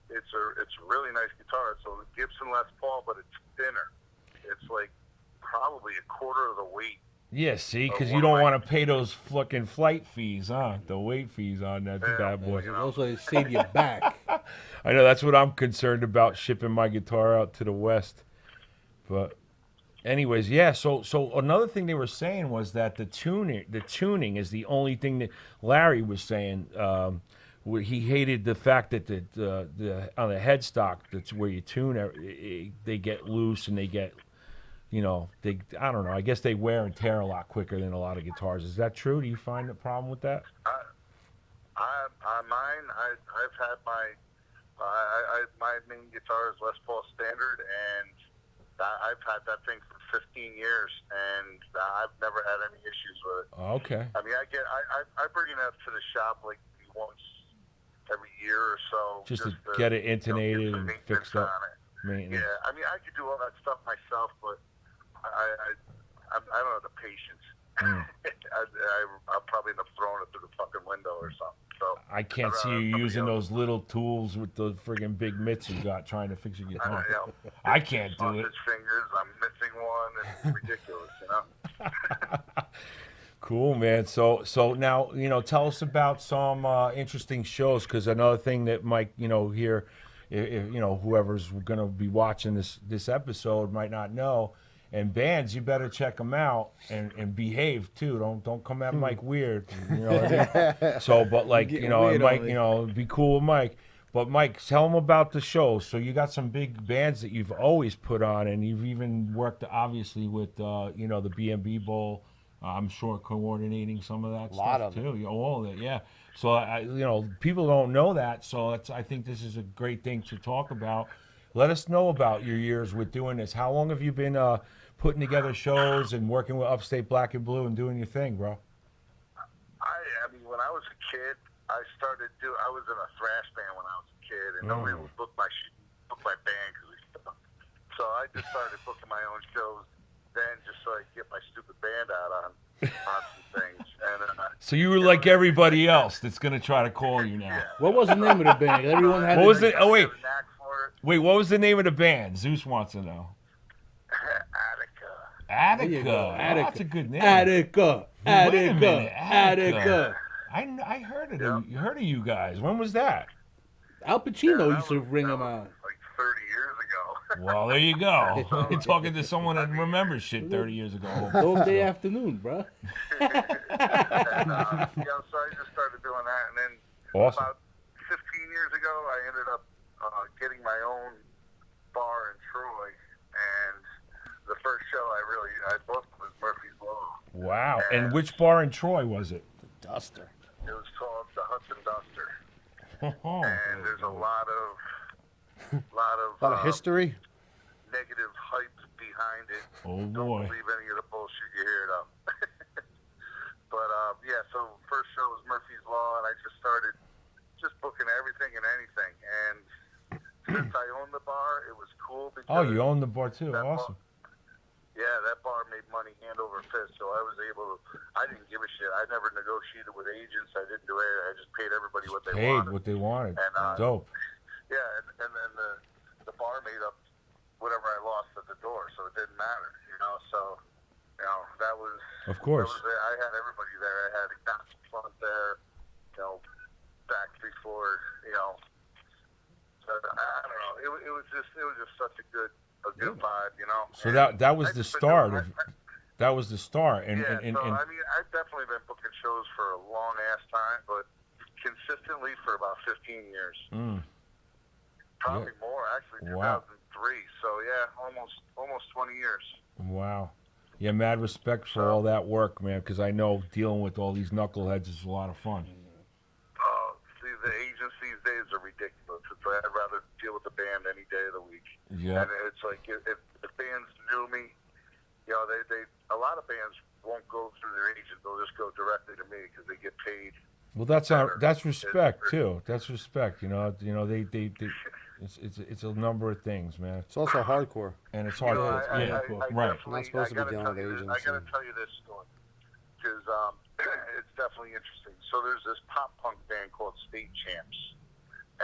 it's a really nice guitar. It's a Gibson Les Paul, but it's thinner. It's like probably a quarter of the weight. Yeah, see, because you one don't mic. want to pay those fucking flight fees, huh? The weight fees on that Yeah, bad boy. you know. Also, they save your back. I know that's what I'm concerned about, shipping my guitar out to the West. But anyways, yeah. So another thing they were saying was that the tuning is the only thing that Larry was saying. He hated the fact that the on the headstock, that's where you tune, they get loose and they get. I don't know. I guess they wear and tear a lot quicker than a lot of guitars. Is that true? Do you find a problem with that? Mine, I've had my main guitar is Les Paul Standard, and I've had that thing for 15 years, and I've never had any issues with it. Okay. I mean, I bring it up to the shop like once every year or so, Just to get it intonated get some and fixed up. maintenance on it. Maintenance. Yeah, I mean, I could do all that stuff myself, but I don't have the patience. I'll probably end up throwing it through the fucking window or something. So I can't see you using those little tools with the friggin' big mitts you got trying to fix your guitar. I can't do it. Sausage fingers. I'm missing one. It's ridiculous, you know. Cool, man. So now, tell us about some interesting shows, because another thing that Mike, here, if whoever's going to be watching this episode might not know, and bands, you better check them out and behave too. Don't come at Mike weird. You know what I mean? So, but like, Getting and weird Mike, on me. be cool with Mike. But Mike, tell them about the show. So you got some big bands that you've always put on, and you've even worked obviously with the B&B Bowl. I'm sure coordinating some of that Lot stuff of it. too. All of it, yeah. So people don't know that. So I think this is a great thing to talk about. Let us know about your years with doing this. How long have you been putting together shows and working with Upstate Black and Blue and doing your thing, bro? I mean, when I was a kid, I was in a thrash band when I was a kid, and nobody would book my band so I just started booking my own shows then, just so I could get my stupid band out on some things. And So you were like everybody else that's gonna try to call you now. What was the name of the band? Everyone had. What was it? Oh wait, I had a knack for it. wait. What was the name of the band? Zeus wants to know. Attica. Attica. There you go. Oh, Attica. that's a good name. Attica. Wait a minute, Attica. Attica. I heard of you. Heard of you guys. When was that? Al Pacino That used to was- ring that them was out. Like 30 years ago. Well, there you go. You're talking to someone that remembers shit 30 years ago. Dog Day Afternoon, bro. So I just started doing that, and then Awesome. about 15 years ago, I ended up getting my own bar in Troy, and the first show I booked was Murphy's Law. Wow. And which bar in Troy was it? Duster. It was called the Hudson Duster, Oh, and there's a lot of A lot of history. negative hype behind it. oh Don't boy. believe any of the bullshit you hear though. But yeah, so first show was Murphy's Law, and I just started just booking everything and anything. And since I owned the bar, it was cool because Oh, you own the bar too. that Awesome. that bar made money hand over fist. So I was able to. I didn't give a shit. I never negotiated with agents. I didn't do it. I just paid everybody what they Paid wanted. what they wanted. And, Dope. Yeah, and then the bar made up whatever I lost at the door, so it didn't matter, So, that was. Of course. That was it. I had everybody there. I had Ignacio Front there, back before, So I don't know. It was just such a good vibe, So And that was I the just been start doing- of. That was the start. And, yeah, and, so and I mean, I've definitely been booking shows for a long ass time, but consistently for about 15 years. Probably more, actually, 2003. Wow. So yeah, almost 20 years. wow. Yeah, mad respect for all that work, man, because I know dealing with all these knuckleheads is a lot of fun. See, the agents these days are ridiculous. I'd rather deal with the band any day of the week. Yeah. And it's like if bands knew me, they a lot of bands won't go through their agent. They'll just go directly to me because they get paid. Well, that's respect too. That's respect. They it's a number of things, man, It's also hardcore. and it's hard. I Right. Not supposed to be dealing with agents I got to and- tell you this story because it's definitely interesting. So there's this pop punk band called State Champs,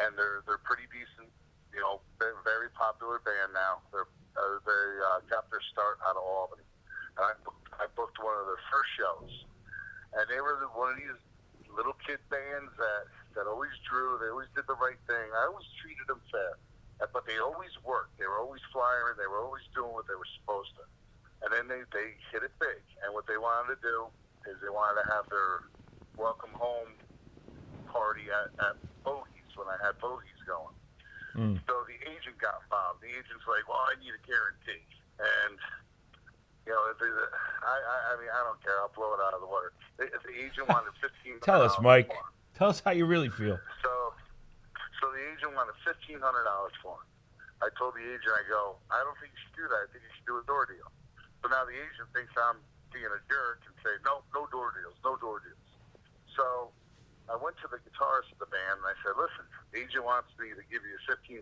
and they're pretty decent. Very popular band now. They got their start out of Albany, and I booked one of their first shows, and they were one of these little kid bands that always drew. They always did the right thing. I always treated them fair, but they always worked. They were always flying. They were always doing what they were supposed to. And then they hit it big. And what they wanted to do is they wanted to have their welcome home party at Bogies when I had Bogies going. So the agent got involved. The agent's like, well, I need a guarantee. And, I mean, I don't care. I'll blow it out of the water. If the agent wanted $1,500. Tell us, Mike. Tell us how you really feel. So the agent wanted $1,500 for him. I told the agent, I go, I don't think you should do that. I think you should do a door deal. So now the agent thinks I'm being a jerk and say, no door deals, no door deals. So I went to the guitarist of the band and I said, listen, the agent wants me to give you $1,500.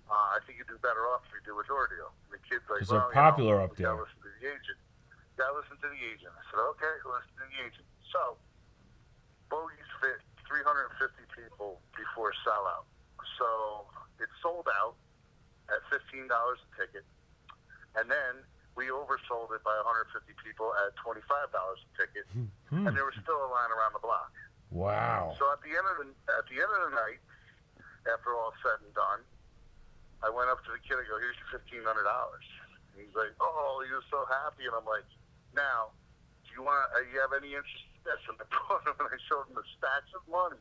I think you'd do better off if you do a door deal. And the kid's like, 'Cause they're well, popular we up there. gotta listen to the agent. Gotta listen to the agent. I said, okay, listen to the agent. So, bogies fit 350 people before sellout. So, it sold out at $15 a ticket. And then we oversold it by 150 people at $25 a ticket. And there was still a line around the block. Wow. So at the end of the night, after all said and done, I went up to the kid. I go, "Here's your $1,500." And he's like, "Oh, he was so happy." And I'm like, "Now, do you have any interest in this?" And I brought him and I showed him the stacks of money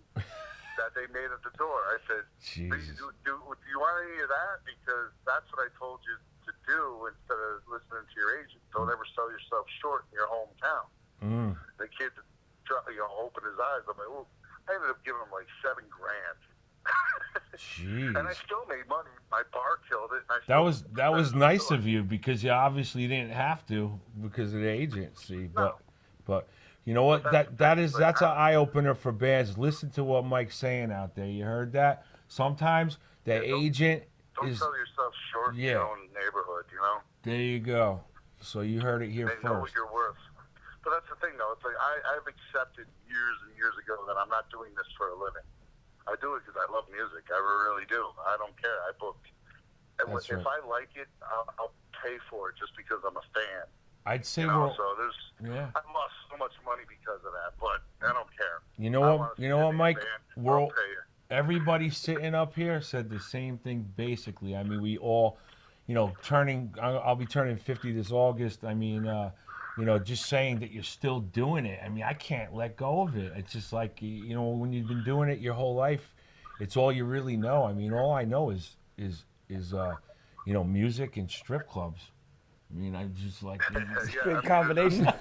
that they made at the door. I said, Jesus. do you want any of that? Because that's what I told you to do instead of listening to your agent. Don't ever sell yourself short in your hometown. The kid, opened his eyes. I'm like, "Well," I ended up giving him like $7,000. Jeez. And I still made money. My bar killed it. And I That was nice of you because you obviously didn't have to because of the agency. But you know what? That's an eye opener for bands. Listen to what Mike's saying out there. You heard that? Sometimes the agent Don't is. sell yourself short in your own neighborhood, There you go. So you heard it here They know what first. you're worth. But that's the thing, though. It's like I've accepted years and years ago that I'm not doing this for a living. I do it because I love music. I really do. I don't care. I book. And That's if right. I like it, I'll pay for it just because I'm a fan. I'd say So yeah. I lost so much money because of that, but I don't care. You know I what? wanna You see know a what, big Mike? band, We're I'll pay you. everybody sitting up here said the same thing basically. I mean, we all, I'll be turning 50 this August. I mean, just saying that you're still doing it. I mean, I can't let go of it. It's just like, when you've been doing it your whole life, it's all you really know. I mean, all I know is music and strip clubs. I mean, I just like. Good combination. That's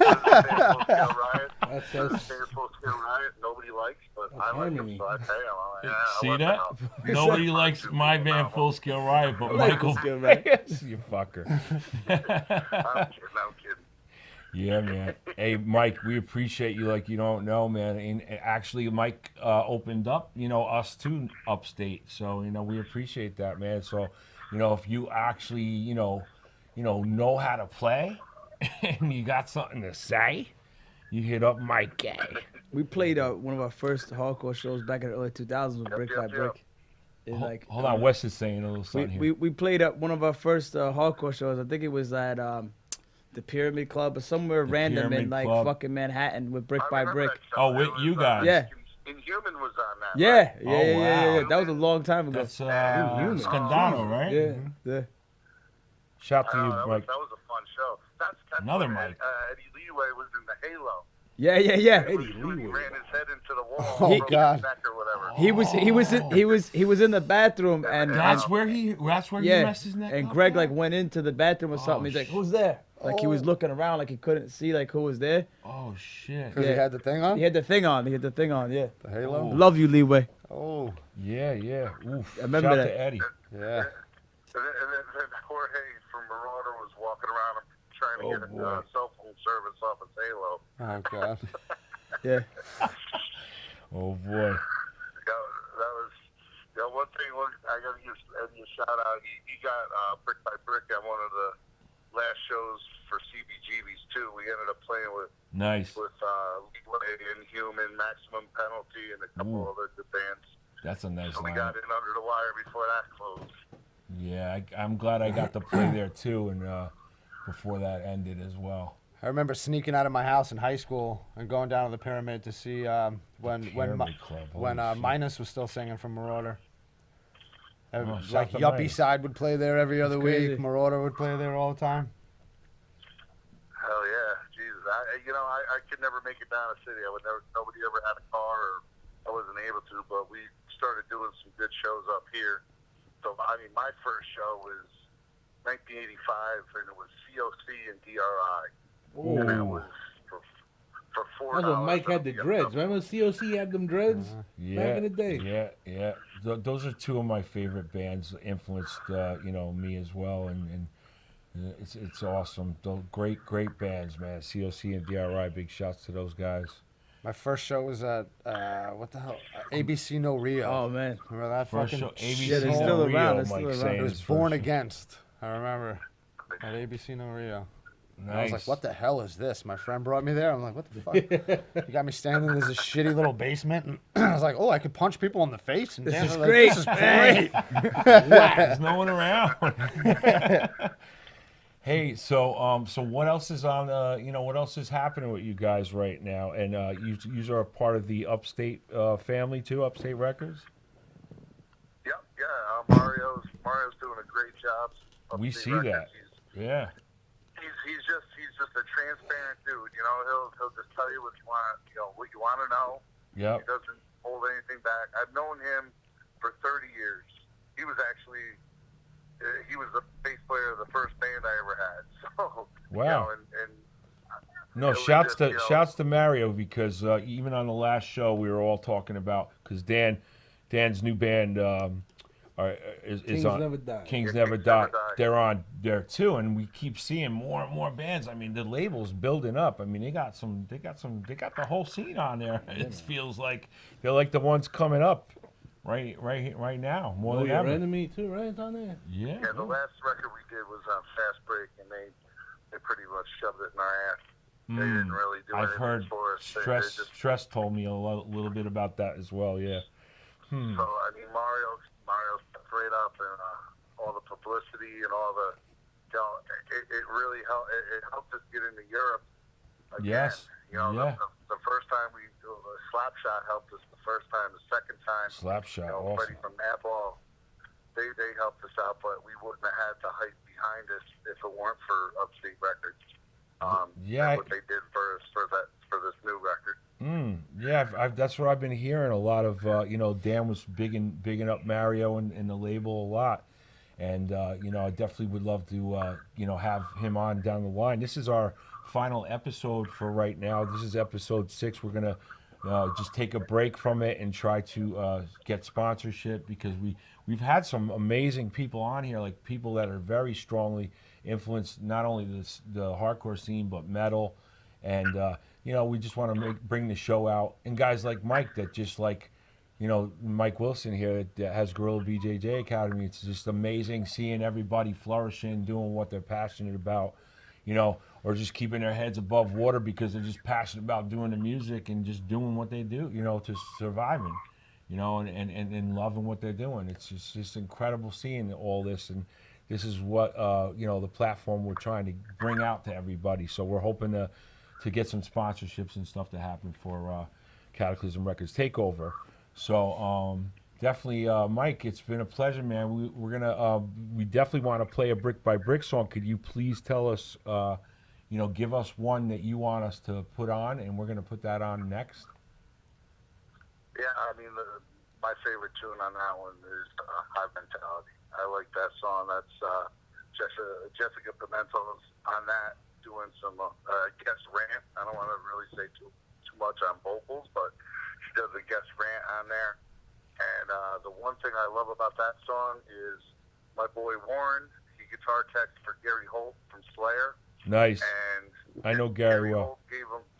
Full scale riot. Nobody likes, but I like them, harmony. so I pay them. I See work that? them out. Nobody likes my band Full Scale Riot, but Michael. Full-Scale Riot. You fucker. I'm kidding. Yeah, man. Hey, Mike, we appreciate you like you don't know, man. And actually, Mike opened up, us to upstate. So, we appreciate that, man. So, if you actually, know how to play and you got something to say, you hit up Mike Gay. We played one of our first hardcore shows back in the early 2000s with Brick by yep. Brick. It's like, Hold on, Wes is saying a little something here. we played at one of our first hardcore shows. I think it was at the Pyramid Club or somewhere random in Pyramid Club. fucking Manhattan with Brick I by remember Brick. that show. Oh, with It was, you guys. Yeah. Inhuman was on that. Yeah, right? yeah. wow. That was a long time ago. That's Inhuman. Scandano, right? Yeah, yeah. Shout I to know, you, that Mike. was a fun show. That's Another when Mike. Eddie Leeway was in the Halo. Yeah. He ran his head into the wall. Oh, broke his God. neck or whatever. He was in the bathroom and That's where he messed his neck and up Greg at? like went into the bathroom or something. He's like, "Who's there?" Like he was looking around like he couldn't see like who was there. Oh shit. Because he Yeah. had the thing on? He had the thing on. Yeah. The halo? Love you, Leeway. Oh, Yeah. Oof. I remember Shout that. to Eddie. yeah. And then Jorge from Marauder was walking around trying to get boy. cell phone service off his Halo. Oh, God. Yeah. Oh boy. That was one thing. I got to give Eddie a shout out. He got Brick by Brick at one of the last shows for CBGB's too. We ended up playing with Nice. Leeway, Inhuman, Maximum Penalty, and a couple other good bands. That's a nice So we line. got in under the wire before that closed. Yeah, I'm glad I got to play there too, and before that ended as well. I remember sneaking out of my house in high school and going down to the Pyramid to see when Pyramid Club, when holy shit. Minus was still singing from Marauder. shout Like to Yuppie Minus. Side would play there every other crazy. week. Marauder would play there all the time. Hell yeah, Jesus! I could never make it down the city. Nobody ever had a car, or I wasn't able to. But we started doing some good shows up here. So I mean, my first show was 1985, and it was COC and DRI. And it was for $4. That's when Mike had the dreads. Remember COC had them dreads Yeah. back in the day? Yeah. Those are two of my favorite bands. Influenced me as well, and it's awesome. Those great bands, man. COC and DRI. Big shouts to those guys. My first show was at what the hell? ABC No Rio. Oh man. Remember that First fucking? show, ABC Yeah, they're No still Rio, around, they're Mike still around. saying It was his Born first show. Against. I remember at ABC No Rio. And I was like, Nice. what the hell is this? My friend brought me there. I'm like, what the fuck? You got me standing in this shitty little basement. And I was like, oh, I could punch people in the face. And dance. is I was like, great. This is great. There's no one around. Hey, so what else is on? What else is happening with you guys right now? And you are a part of the Upstate family too, Upstate Records. Yep, yeah. Mario's doing a great job. We Upstate see Records. that. Yeah. He's just a transparent dude. You know, he'll just tell you what you want. You know what you want to know. Yep. He doesn't hold anything back. I've known him for 30 years. He was actually the bass player of the first band I ever had. So Wow. You know, and No, it was shouts just, to you know, shouts to Mario because even on the last show we were all talking about because Dan's new band is Kings on Never Die. Kings Yeah, Never Kings Die. Never Die. They're on there too, and we keep seeing more and more bands. I mean, the label's building up. I mean, they got the whole scene on there. It feels like they're like the ones coming up right now more Know than Your ever. Enemy too, right? It's on there. Yeah. Yeah, the last record we did was on Fast Break, and they pretty much shoved it in our ass. They didn't really do I've anything heard for us. They just, Stress told me a little bit about that as well. Yeah. So I mean, Mario's straight up, and all the publicity and all the, you know, it really helped. It helped us get into Europe again. Yes. You know, Yeah. the first time Slapshot helped us. The first time, the second time, Slapshot, you know, awesome. Freddie from Madball, they helped us out, but we wouldn't have had the hype behind us if it weren't for Upstate Records. Yeah, and what they did for this new record. Yeah, that's what I've been hearing. A lot of Dan was bigging up Mario and the label a lot, and I definitely would love to have him on down the line. This is our final episode for right now. This is episode 6. We're gonna just take a break from it and try to get sponsorship because we've had some amazing people on here, like people that are very strongly influenced not only the hardcore scene but metal, and we just want to bring the show out. And guys like Mike that just like, Mike Wilson here that has Gorilla BJJ Academy. It's just amazing seeing everybody flourishing, doing what they're passionate about, or just keeping their heads above water because they're just passionate about doing the music and just doing what they do, to surviving, and loving what they're doing. It's just incredible seeing all this, and this is what the platform we're trying to bring out to everybody. So we're hoping to get some sponsorships and stuff to happen for Cataclysm Records Takeover. So definitely, Mike, it's been a pleasure, man. We definitely want to play a Brick by Brick song. Could you please tell us, give us one that you want us to put on, and we're gonna put that on next. Yeah, I mean, my favorite tune on that one is High Mentality. I like that song. That's Jessica Pimentel's on that, doing some guest rant. I don't want to really say too much on vocals, but she does a guest rant on there. And the one thing I love about that song is my boy Warren. He guitar teched for Gary Holt from Slayer. Nice. And I know Gary well. Holt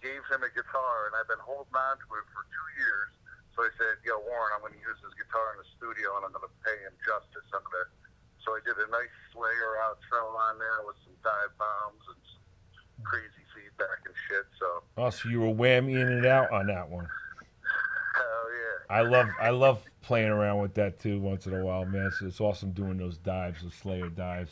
gave him a guitar, and I've been holding on to it for 2 years. So I said, "Yo, Warren, I'm going to use this guitar in the studio, and I'm going to pay him justice." So I did a nice Slayer outro on there with some dive bombs and some crazy feedback and shit. So So you were whammying it out on that one. hell yeah. I love playing around with that too once in a while, man. So it's awesome doing those dives, those Slayer dives.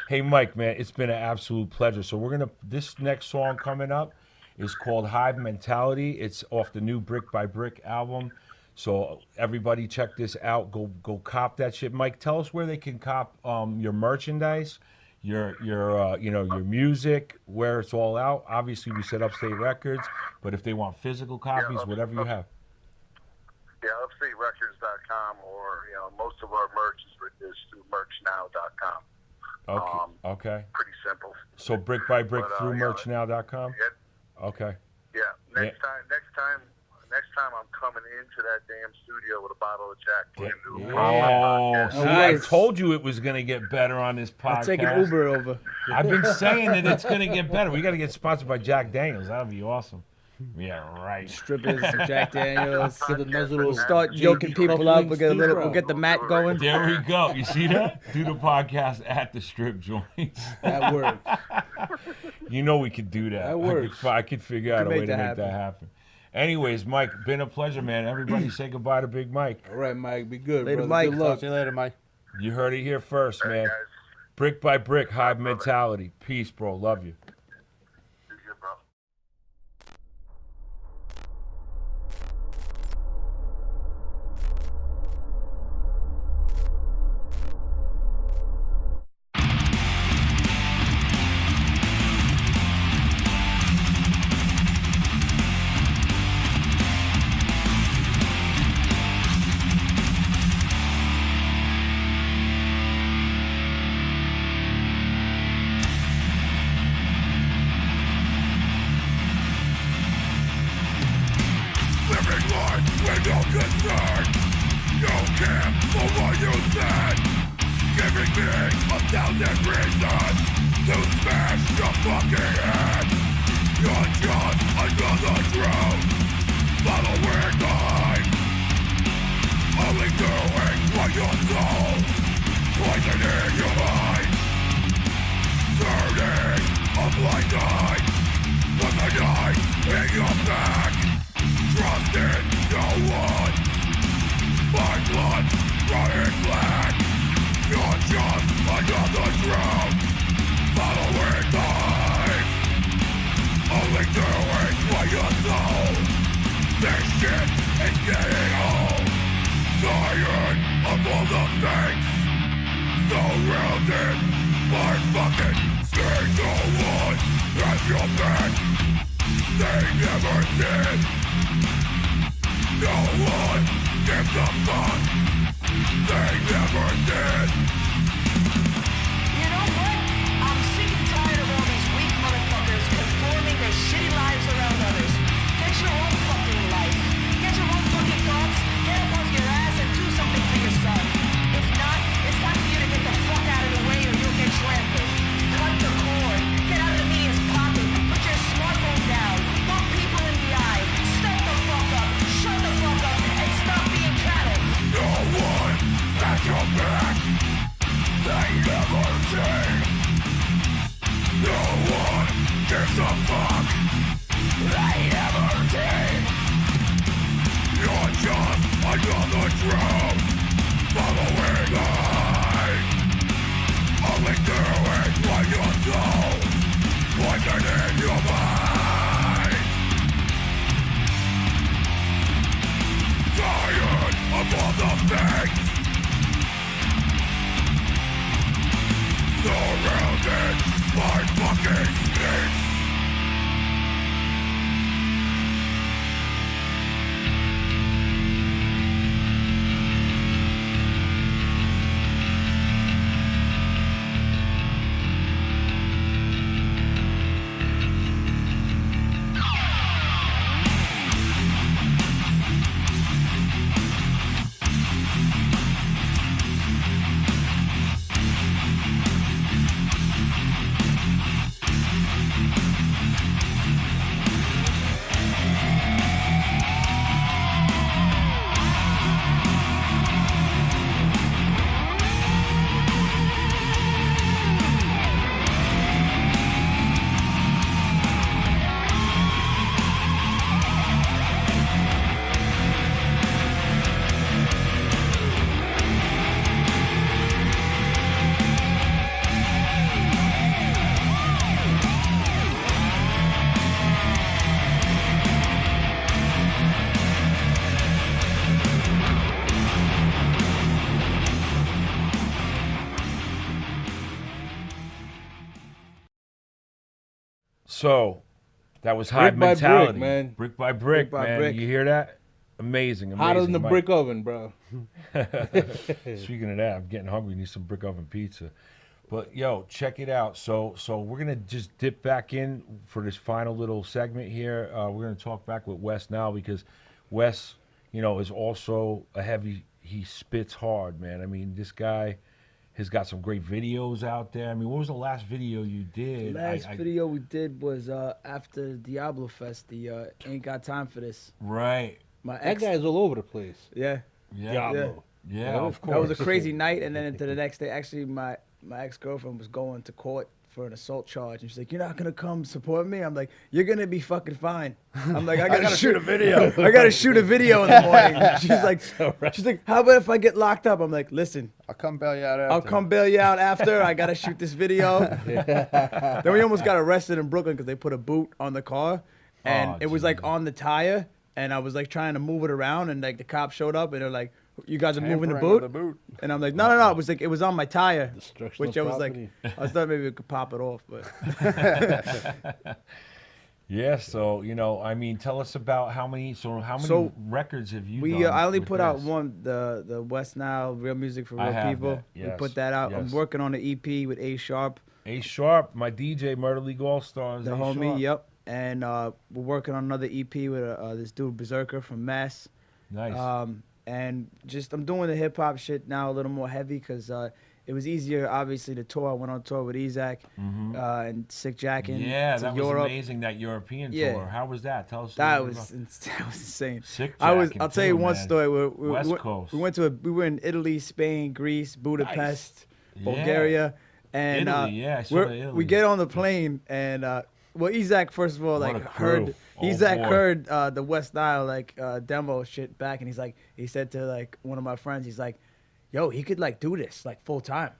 Hey, Mike, man, it's been an absolute pleasure. So this next song coming up is called Hive Mentality. It's off the new Brick by Brick album. So everybody check this out. Go cop that shit. Mike, tell us where they can cop your merchandise, your music, where it's all out. Obviously, we said Upstate Records, but if they want physical copies, whatever you have. Yeah, UpstateRecords.com, or most of our merch is through merchnow.com. Okay. Pretty simple. So Brick by Brick But, through yeah. merchnow.com? Yeah, Okay. Next time I'm coming into that damn studio with a bottle of Jack Daniels. Oh, Nice. I told you it was going to get better on this podcast. I'll take an Uber over. I've been saying that it's going to get better. We got to get sponsored by Jack Daniels. That would be awesome. Yeah, right. strippers, some Jack Daniels. Get the nice little Start JD yoking people up. cufflinks, We'll get a too, little. bro. We'll get the mat going. There we go. You see that? Do the podcast at the strip joints. That works. You know we could do that. That works. I could figure out a can way make to that make that happen. Anyways, Mike, been a pleasure, man. Everybody say goodbye to Big Mike. All right, Mike. Be good, Later, brother. Mike. Good Talk luck. to you later, Mike. You heard it here first, All right, man. guys. Brick by brick, Hive mentality. Peace, bro. Love you. Be good, bro. Living life with no concern. No care for what you said. Giving me 1,000 reasons to smash your fucking head. You're just another truth, following mine. Only doing what you're told, poisoning your mind. Turning a blind eye, with a knife in your back. Trusted no one. My blood running black. You're just another drought, following mine. Only doing what you're told. This shit is getting old. Tired of all the fakes. Surrounded by fucking stage. No one has your back. They never did. No one gives a fuck. They never did. You know what? I'm sick and tired of all these weak motherfuckers conforming their shitty lives around others. Get your own fucking life. Get your own fucking thoughts. Get up off your ass and do something for yourself. If not, it's time for you to get the fuck out of the way or you'll get trampled. Cut the cord. Get out of the media's pocket. Put your smartphone down. Look people in the eye. Step the fuck up. Shut the fuck up and stop being cattle. No one has your back. They never did. No one gives a fuck. They never did. You're just another drone, following mine. Only doing what you're told, poisoning your mind. Tired of all the things. Surrounded by fucking snakes. So, that was Hive Brick by brick, mentality. man. Brick by brick, Brick by man. brick. You hear that? Amazing, amazing. Hotter than the Mike. brick oven, bro. Speaking of that, I'm getting hungry. Need some brick oven pizza. But yo, check it out. So we're gonna just dip back in for this final little segment here. We're gonna talk back with Wes now because Wes, is also a heavy. He spits hard, man. I mean, this guy He's got some great videos out there. I mean, what was the last video you did? Last video we did was after Diablo Fest. The Ain't Got Time for This. Right. My That ex. guy's all over the place. Yeah. Yeah. Diablo. Yeah, of course. That was a crazy night, and then into the next day, actually, my ex-girlfriend was going to court for an assault charge, and she's like, "You're not gonna come support me?" I'm like, "You're gonna be fucking fine." I'm like, "I gotta shoot a video. I gotta shoot a video in the morning." She's like, "How about if I get locked up?" I'm like, "Listen, I'll come bail you out after. I'll come bail you out after. I gotta shoot this video." Then we almost got arrested in Brooklyn because they put a boot on the car, and Oh, it was like geez. on the tire, and I was like trying to move it around, and like the cops showed up, and they're like, "You guys are moving the Tampering with boot?" the boot. And I'm like, "No. It was like it was on my tire," Destruction which of I was property. like, I thought maybe we could pop it off, but Yeah, so I mean, tell us about how many So, records have you we done? I only with put out this? one, the West Nile Real Music for I Real have People. that, We yes, put that out. I'm yes. working on an EP with A Sharp, A Sharp, my DJ, Murder League All Stars. the A homie. Sharp. Yep. And we're working on another EP with this dude Berserker from Mass. Nice. And just I'm doing the hip hop shit now a little more heavy because it was easier, obviously, to tour. I went on tour with Ezak and Sick Jack in yeah, to that was Europe. amazing. That European Yeah. tour. How was that? Tell us. a That little was bit that was insane. Sick I'll Jackin' tell you too, one man. story. West Coast. We were in Italy, Spain, Greece, Budapest, Yeah. Bulgaria, and Italy, yeah, I saw the Italy. we get on the plane and well, Ezak first of all What a like crew. heard Oh, Ezak boy. heard the West Nile demo shit back, and he said to like one of my friends, he's like, "Yo, he could like do this like full time."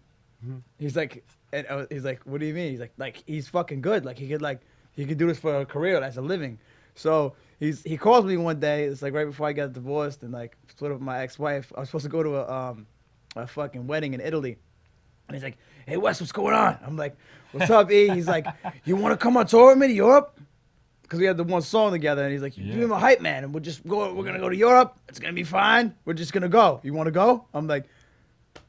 He's like, and he's like, "What do you mean?" He's like he's fucking good. Like he could do this for a career as a living. So he calls me one day. It's like right before I got divorced and like split up with my ex-wife. I was supposed to go to a fucking wedding in Italy, and he's like, "Hey Wes, what's going on?" I'm like, "What's up, E?" He's like, "You want to come on tour with me to Europe?" Because we had the one song together, and he's like, Yeah. "You're my hype man, and we're gonna go to Europe. It's gonna be fine. We're just gonna go. You want to go?" I'm like,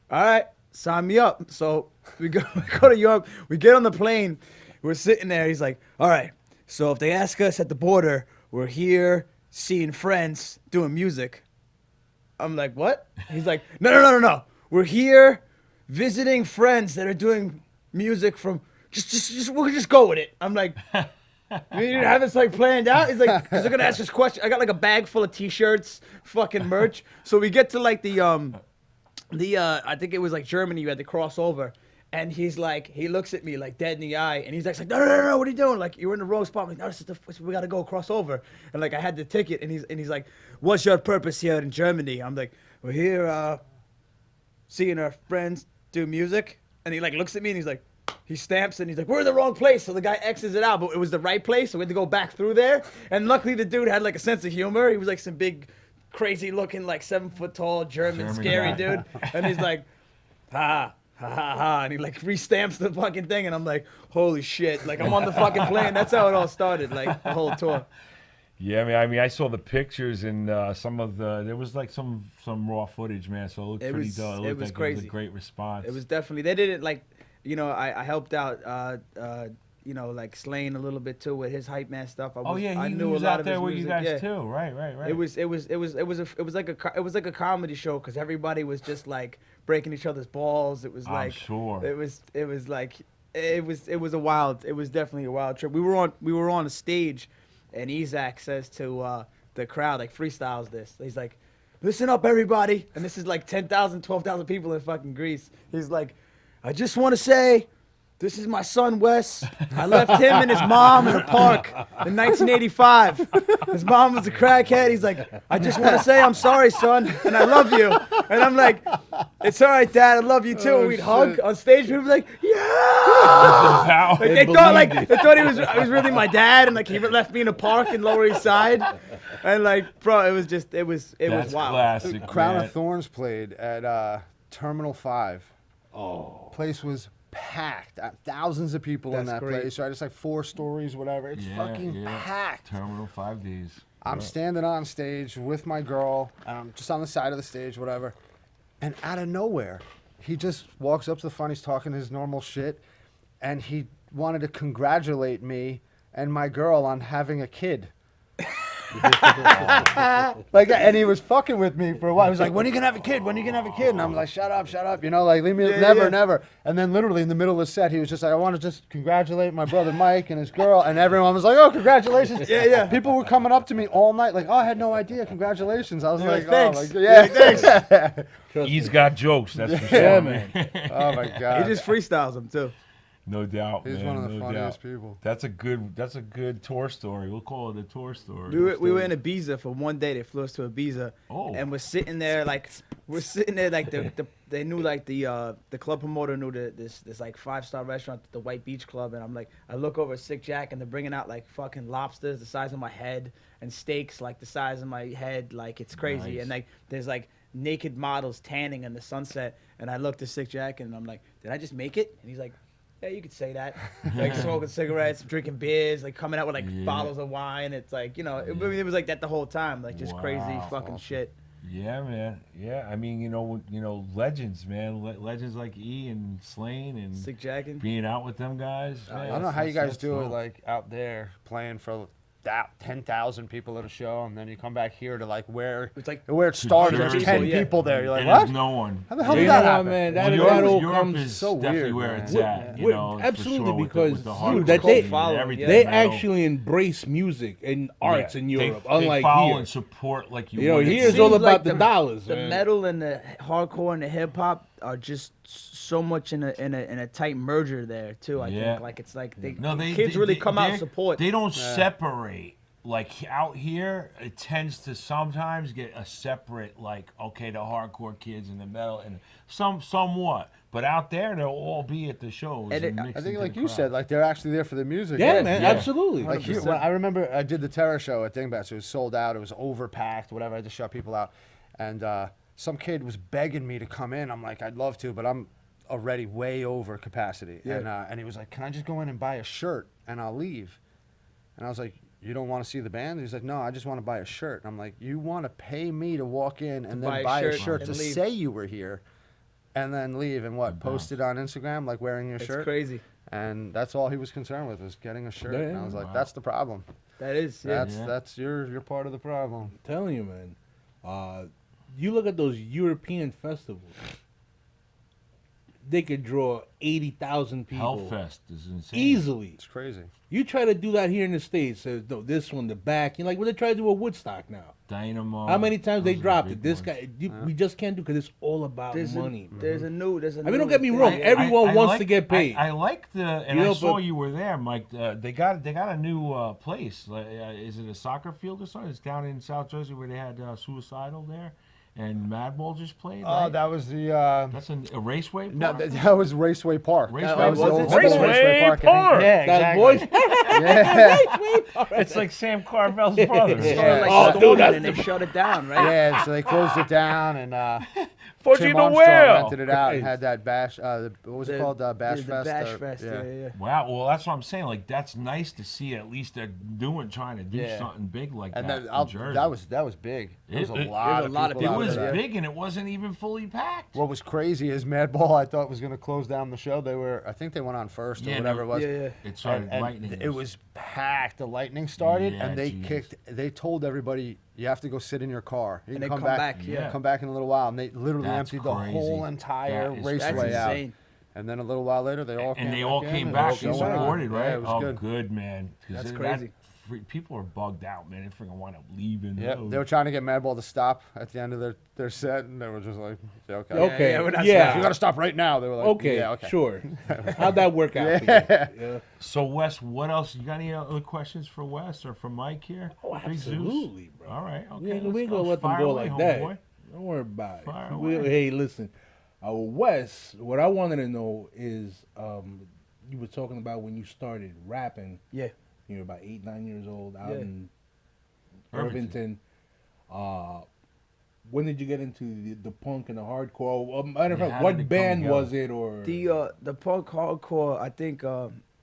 "All right, sign me up." So we go to Europe. We get on the plane. We're sitting there. He's like, "All right, so if they ask us at the border, we're here seeing friends doing music." I'm like, "What?" He's like, No. We're here visiting friends that are doing music from. We'll just go with it." I'm like. You didn't have this like planned out? He's like, because they're gonna ask us questions. I got like a bag full of T-shirts, fucking merch. So we get to like the I think it was like Germany. You had to cross over, and he's like, he looks at me like dead in the eye, and he's like, no, what are you doing? Like you're in the wrong spot. I'm like, no, this is we gotta go cross over. And like I had the ticket, and he's like, "What's your purpose here in Germany?" I'm like, "We're here seeing our friends do music." And he like looks at me, and he's like. He stamps and he's like, "We're in the wrong place." So the guy X's it out, but it was the right place, so we had to go back through there. And luckily the dude had like a sense of humor. He was like some big, crazy looking, like 7 foot tall German scary guy. dude. And he's like, ha, and he like restamps the fucking thing. And I'm like, holy shit. Like I'm on the fucking plane. That's how it all started, like the whole tour. Yeah, I mean, I saw the pictures and there was like some raw footage, man. So it looked pretty dope. It looked was like crazy. It was a great response. It was definitely, they did it like, I helped out, like Slane a little bit too with his hype man stuff. I he knew was a lot out of there his with you music. guys Yeah. too. Right. It was like a comedy show because everybody was just like breaking each other's balls. It was I'm like sure. it was definitely a wild trip. We were on a stage, and Ezak says to the crowd, like freestyles this. He's like, "Listen up, everybody," and this is like 10,000, 12,000 people in fucking Greece. He's like, "I just want to say, this is my son Wes. I left him and his mom in a park in 1985. His mom was a crackhead. He's like, I just want to say I'm sorry, son, and I love you." And I'm like, "It's all right, Dad. I love you too." And we'd hug on stage. People were like, "Yeah!" Like they thought he was really my dad, and like he left me in a park in Lower East Side, and like, bro, it was That's wild. classic. Crown man. of Thorns played at Terminal 5. Oh. Place was packed. Thousands of people in That's that great. place. Right? It's like 4 stories, whatever. It's fucking packed. Terminal 5 days. I'm standing on stage with my girl, and I'm just on the side of the stage, whatever. And out of nowhere, he just walks up to the front. He's talking his normal shit, and he wanted to congratulate me and my girl on having a kid. Like, and he was fucking with me for a while. He was like, when are you gonna have a kid? When are you gonna have a kid? And I'm like, shut up, you know, like, leave me, never. And then literally in the middle of the set, he was just like, I want to just congratulate my brother Mike and his girl. And everyone was like, oh, congratulations. Yeah. People were coming up to me all night like, oh, I had no idea. Congratulations. I was like, thanks. oh, my God. Thanks. He's got jokes, that's for sure, Yeah, man. Oh, my God. He just freestyles them too. No doubt, He's man. one of the no funniest doubt. people. That's a good tour story. We'll call it a tour story. We were in Ibiza for one day. They flew us to Ibiza, and we're sitting there like they knew like the club promoter knew this like 5-star restaurant, the White Beach Club, and I'm like, I look over at Sick Jack and they're bringing out like fucking lobsters the size of my head and steaks like the size of my head, like it's crazy, Nice. and like there's like naked models tanning in the sunset, and I looked at Sick Jack and I'm like, did I just make it? And he's like, yeah, you could say that. Like smoking cigarettes, drinking beers, like coming out with like bottles of wine. It's like, you know, it was like that the whole time, like just crazy Wow. fucking shit. Yeah, man. Yeah, I mean, you know, legends, man. Legends like E and Slane and Sick Jack and being out with them guys. I man, don't know how you guys that's do it, dope. like out there playing for that 10,000 people at a show, and then you come back here to like where It's like it started. Jersey. There's 10 Yeah. people there. You're like, and what? there's no one. How the hell You did know that what, happen? man? Well, That all Europe comes is so definitely weird, where man. it's at. You Well, know, for absolutely, sure, because, with the dude, hardcore that scene they- and everything, they you know. actually embrace music and arts in Europe, they unlike follow here. and support like you. You know, would. here's Seems all about like the dollars, The man. metal and the hardcore and the hip hop are just so much in a tight merger there too. I Yeah. think like it's like They kids really come out and support. They don't separate. Like out here, it tends to sometimes get a separate, like, okay, the hardcore kids and the metal and somewhat. But out there, they'll all be at the shows. And And it- mix I think, into like the you crowd. said, like they're actually there for the music. Yeah, man, Yeah. absolutely. Like here, when I remember I did the Terror show at Dingbats. It was sold out. It was overpacked. Whatever. I had to shut people out. And some kid was begging me to come in. I'm like, I'd love to, but I'm already way over capacity. Yeah. And he was like, can I just go in and buy a shirt and I'll leave? And I was like, you don't want to see the band? He's like, no, I just want to buy a shirt. And I'm like, you want to pay me to walk in and then buy a shirt to and leave. say you were here and then leave and what? Post it on Instagram like wearing your It's shirt? crazy. And that's all he was concerned with was getting a shirt. And I was like, Wow. that's the problem. That is yeah. That's you're part of the problem. I'm telling you, man. You look at those European festivals. They could draw 80,000 people Hellfest is insane. easily. It's crazy. You try to do that here in the States. No, this one, the back. You know, like what they try to do with Woodstock now. Dynamo. How many times they those are dropped big it? This ones. guy, we just can't do because it's all about money. There's a new. I mean, don't get me wrong. Everyone wants to get paid. I like the, and You know, I saw but- you were there, Mike. They got a new place. Is it a soccer field or something? It's down in South Jersey where they had Suicidal there, and Madball just played. Oh, right? that was the That's a raceway. no, park? that was Raceway Park. Raceway that was the was old it? school Raceway I think. Park. Yeah, That exactly. voice. Yeah. It's like Sam Carvel's brothers. It's Yeah. like Oh, storming dude, that's and they shut it down, right? Yeah, so they closed it down and For Tim you to Armstrong wear. rented it out and Crazy. had that bash. What was it called? Bash the Fest. Bash or- Fest. Yeah. Wow, well, that's what I'm saying. Like, that's nice to see. At least they're trying to do Yeah. something big like And that. then in Jersey. that was big. There was a It- lot there's of a lot of people. It people out was there. big and it wasn't even fully packed. What was crazy is Madball. I thought was going to close down the show. I think they went on first or Yeah, whatever no, it was. Yeah. It started And lightning. it was packed. The lightning started, Yeah, and they Jesus. They told everybody you have to go sit in your car. You And can they come come back. back, yeah. Come back in a little while, and they literally That's emptied crazy. the whole entire That is That's raceway out. insane. And then a little while later, they all came and they back all in, came and back it and was going on. supported, right? Yeah, it was oh, good. man. 'Cause That's that- crazy. People are bugged out, man. They freaking wind up leaving. Yeah, Oh, they were trying to get Madball to stop at the end of their set, and they were just like, yeah, okay. Okay. yeah, we're not Yeah. You got to stop right now. They were like, Okay, yeah, okay. sure. How'd that work out for you? Yeah. So, Wes, what else? You got any other questions for Wes or for Mike here? Oh, Big Zeus? absolutely, bro. All right. Okay. We let's ain't gonna let them Fire go away, like that. homeboy. Don't worry about Fire it. away. Hey, listen, Wes. What I wanted to know is, you were talking about when you started rapping. Yeah. You were about 8, 9 years old out Yeah. in Irvington. Irvington. When did you get into the punk and the hardcore? Matter of Yeah, fact, how did what it come band together? was it? Or The punk hardcore, I think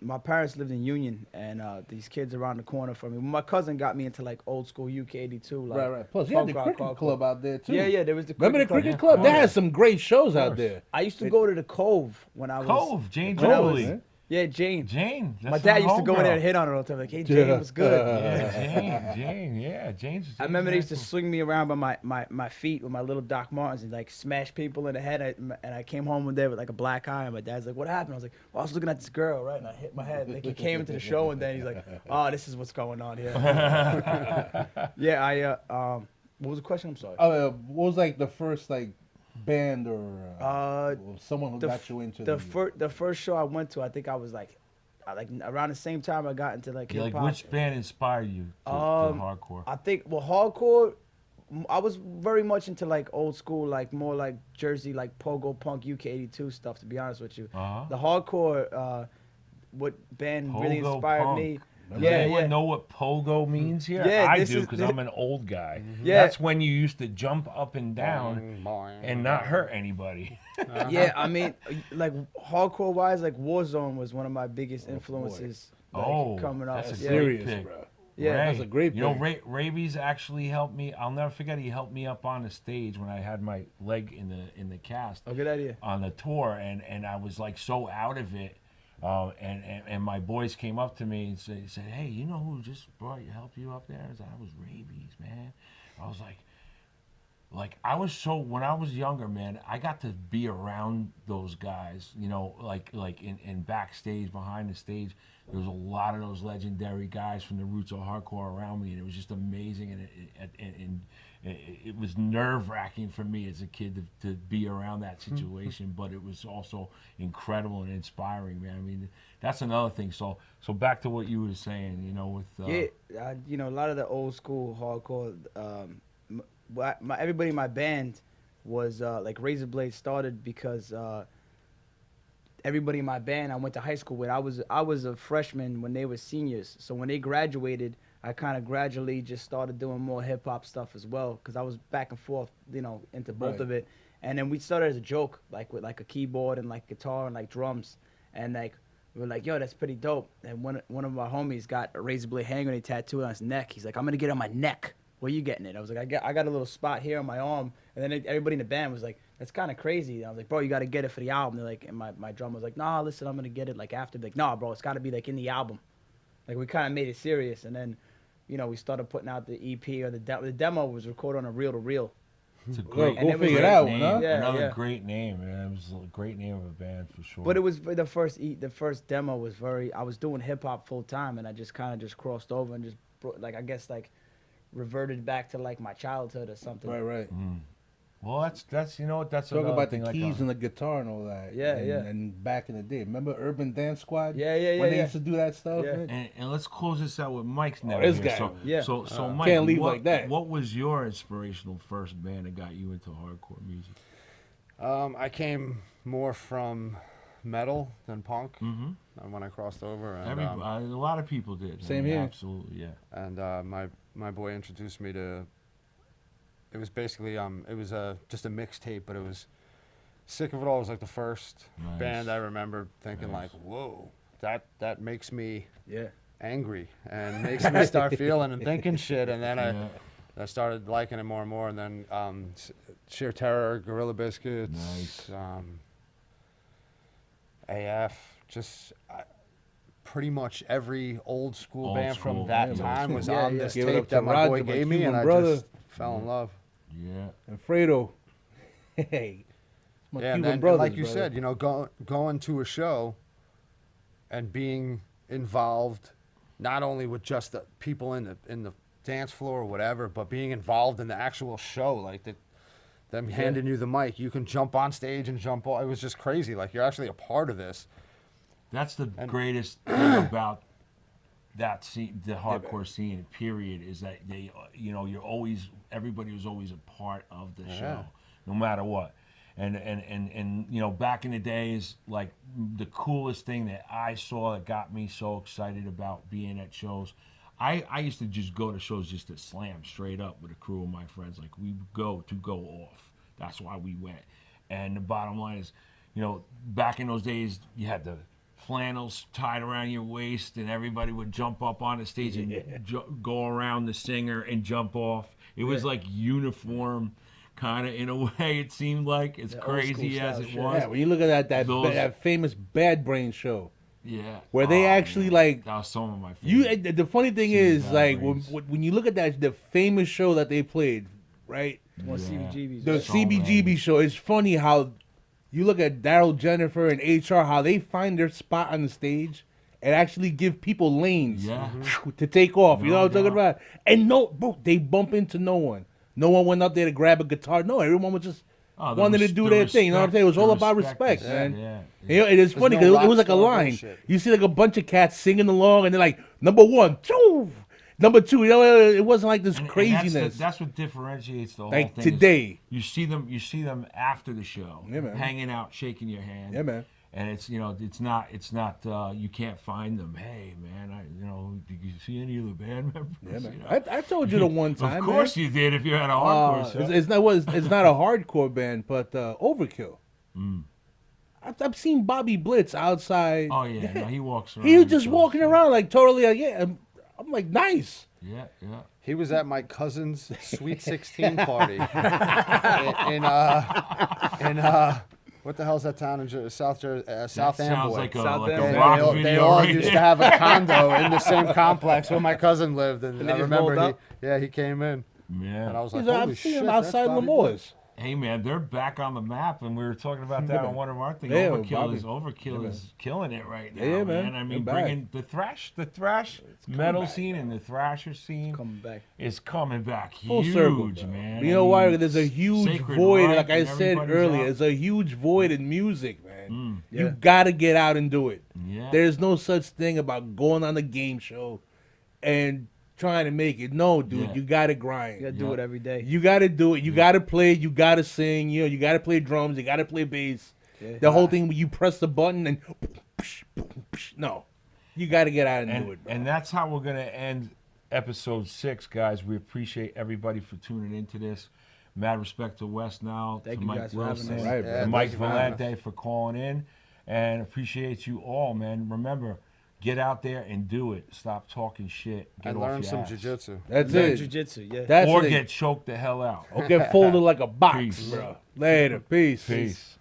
my parents lived in Union, and these kids around the corner from me. My cousin got me into like old school UK82. Like, right. Plus, you had the punk cricket hardcore. club out there too. Yeah, there was the Remember the cricket cricket club? club? They Yeah. had some great shows out course. there. I used to go to the Cove when I was. Cove, Jane when I Jubilee. was- Yeah, Jane. Jane. My that's dad our used to go in there and homegirl. hit on her all the time. Like, hey, Jane, what's good? Yeah, Jane. Yeah, Jane's. I remember they used to Jane's swing me around by my feet with my little Doc Martens and like smash people in the head. And I came home one day with like a black eye, and my dad's like, "What happened?" I was like, "Well, I was looking at this girl, right?" And I hit my head. Like he came into the show, and then he's like, "Oh, this is what's going on here." Yeah, what was the question? I'm sorry. What was like the first like band or someone who got you into the first show I went to? I think I was like around the same time I got into like Yeah, hip like hop. which band inspired you to hardcore? I think hardcore. I was very much into like old school, like more like Jersey, like pogo punk, UK82 stuff. To be honest with you, the hardcore, what band really Pogo inspired punk. me? Does Yeah, anyone yeah. know what pogo means here? Yeah, I this do is- because this- I'm an old guy. Yeah. That's when you used to jump up and down Boing, boing, and not hurt anybody. Yeah, I mean, like hardcore wise, like Warzone was one of my biggest influences. Like, coming up. that's a yeah. great Serious, pick. bro. Yeah. Ray, That's a great You know, pick. Rabies actually helped me. I'll never forget. He helped me up on the stage when I had my leg in the cast Oh, good idea. on the tour, and I was like so out of it. And my boys came up to me and said, "Hey, you know who just helped you up there?" I said, "I was Rabies, man." I was like I was so when I was younger, man, I got to be around those guys, you know, like in backstage, behind the stage. There was a lot of those legendary guys from the roots of hardcore around me, and it was just amazing, and it was nerve-wracking for me as a kid to be around that situation, but it was also incredible and inspiring, man. I mean, that's another thing. So back to what you were saying, you know, with You know, a lot of the old school hardcore. Everybody in my band was like Razor Blade started because everybody in my band I went to high school with. I was a freshman when they were seniors. So when they graduated, I kind of gradually just started doing more hip hop stuff as well because I was back and forth, you know, into both Right. of it. And then we started as a joke, like with like a keyboard and like guitar and like drums, and like we were like, "Yo, that's pretty dope." And one of my homies got a Razor Blade hand grenade tattoo on his neck. He's like, "I'm gonna get it on my neck. Where you getting it?" I was like, I got a little spot here on my arm." And then everybody in the band was like, "That's kind of crazy." And I was like, "Bro, you got to get it for the album." They're like, and my drummer was like, "Nah, listen, I'm gonna get it like after." Like, "Nah, bro, it's got to be like in the album." Like we kind of made it serious, and then, you know, we started putting out the EP or the demo was recorded on a reel-to-reel. It's a great, go and figure it out, name. huh? Yeah, Another yeah. great name, man. It was a great name of a band for sure. But it was the first demo was I was doing hip hop full time, and I just kind of just crossed over and just like I guess like reverted back to like my childhood or something. Right. Well, that's you know what that's Talk another about thing, the like, keys and the guitar and all that. Yeah, and, yeah. And back in the day, remember Urban Dance Squad? Yeah, When they yeah. used to do that stuff. Yeah. man? And let's close this out with Mike's never this here. guy. So, Yeah. so Mike, Can't leave what, like that. What was your inspirational first band that got you into hardcore music? I came more from metal than punk when I crossed over. And, A lot of people did. Same here. Absolutely, yeah. and my boy introduced me to. It was basically it was just a mixtape, but it was Sick of It All was like the first Nice. band I remember thinking Nice. like, whoa, that makes me Yeah. angry and makes me start feeling and thinking shit, and then Yeah. I started liking it more and more, and then Sheer Terror, Gorilla Biscuits, Nice. AF, just pretty much every old school Old band school, from that yeah, time man. was Yeah, on yeah. this Give it tape up to that my Roger, boy my gave me, Cuban and brother. I just fell in love. Yeah. And Fredo. Hey. My Yeah, Cuban and brothers, like you brother. said, you know, going to a show and being involved, not only with just the people in the dance floor or whatever, but being involved in the actual show, like them handing you the mic, you can jump on stage and jump off. It was just crazy. Like you're actually a part of this. That's the greatest thing about that scene, the hardcore scene, period, is that they, you know, everybody was always a part of the show, no matter what. And you know, back in the days, like the coolest thing that I saw that got me so excited about being at shows, I used to just go to shows just to slam straight up with a crew of my friends. Like we would go off. That's why we went. And the bottom line is, you know, back in those days, you had the flannels tied around your waist, and everybody would jump up on the stage and go around the singer and jump off. It was like uniform, kind of, in a way. It seemed like, as Yeah, old crazy school as style it shit. was. Yeah, when you look at that Those- famous Bad Brain show. Yeah. where they Oh, actually man. like That was some of my you. favorite. The funny thing Season is, like ratings. when you look at that the famous show that they played, right? More Yeah. CBGBs. The right? So CBGB many. show. It's funny how you look at Daryl Jennifer and HR, how they find their spot on the stage and actually give people lanes Yeah. to take off. You No know what I'm talking doubt. about? And no, bro, they bump into no one. No one went up there to grab a guitar. No, everyone was just Oh, the wanted to res- do the their thing. You know what I'm saying? It was the all about respect, is- man. Yeah. You know, it is funny no because rock it was like a star line. bullshit. You see like a bunch of cats singing along, and they're like, number one, two, number two. You know, it wasn't like this And craziness. that's what differentiates the whole Like thing. is today. you see them after the show, Yeah, man. hanging out, shaking your hand. Yeah, man. And it's it's not you can't find them. Hey, man, did you see any of the band members? Yeah, man. You know? I told you the one time. Of course man. you did. If you're at a hardcore show. It's not a hardcore band, but Overkill. I've seen Bobby Blitz outside. Oh yeah, no, he walks around. He was and just does walking shit. around like totally like yeah. I'm like nice. Yeah. He was at my cousin's Sweet 16 party in what the hell's that town in South That South sounds Amboy? like a South like Amboy. a They rock all, video. they all right used there. to have a condo in the same complex where my cousin lived, and they I just remember rolled he came in, and I Yeah. was like, He's holy I've seen shit, him that's outside Bobby Lemoy's. Blitz. Hey man, they're back on the map, and we were talking about that on one of our things. Yeah, Overkill Bobby. is killing it right now, Yeah, man. man. I mean, They're back. bringing the thrash metal scene and the thrasher scene Coming back. is coming back Full huge, circle, man. You I know why? mean, There's a huge Sacred void. Reich Like I and said everybody's earlier, out. there's a huge void in music, man. Yeah. You gotta get out and do it. Yeah. There's no such thing about going on a game show and trying to make it. No, dude, Yeah. you gotta grind. You gotta do it every day. You gotta do it. You gotta play. You gotta sing. You gotta play drums. You gotta play bass. Yeah. The whole thing where you press the button and no, you gotta get out and do it, bro. And that's how we're gonna end episode 6, guys. We appreciate everybody for tuning into this. Mad respect to Wes now, Thank to you Mike guys for having Wilson, us. Right, to bro. Yeah, Mike thank you for having Valente for calling in, and appreciate you all, man. Remember, get out there and do it. Stop talking shit. Get And off learn your some ass. jujitsu. That's Learn it. jiu-jitsu, yeah. That's Or it. get choked the hell out. Or get folded like a box, Peace. bro. Later. Peace. Peace.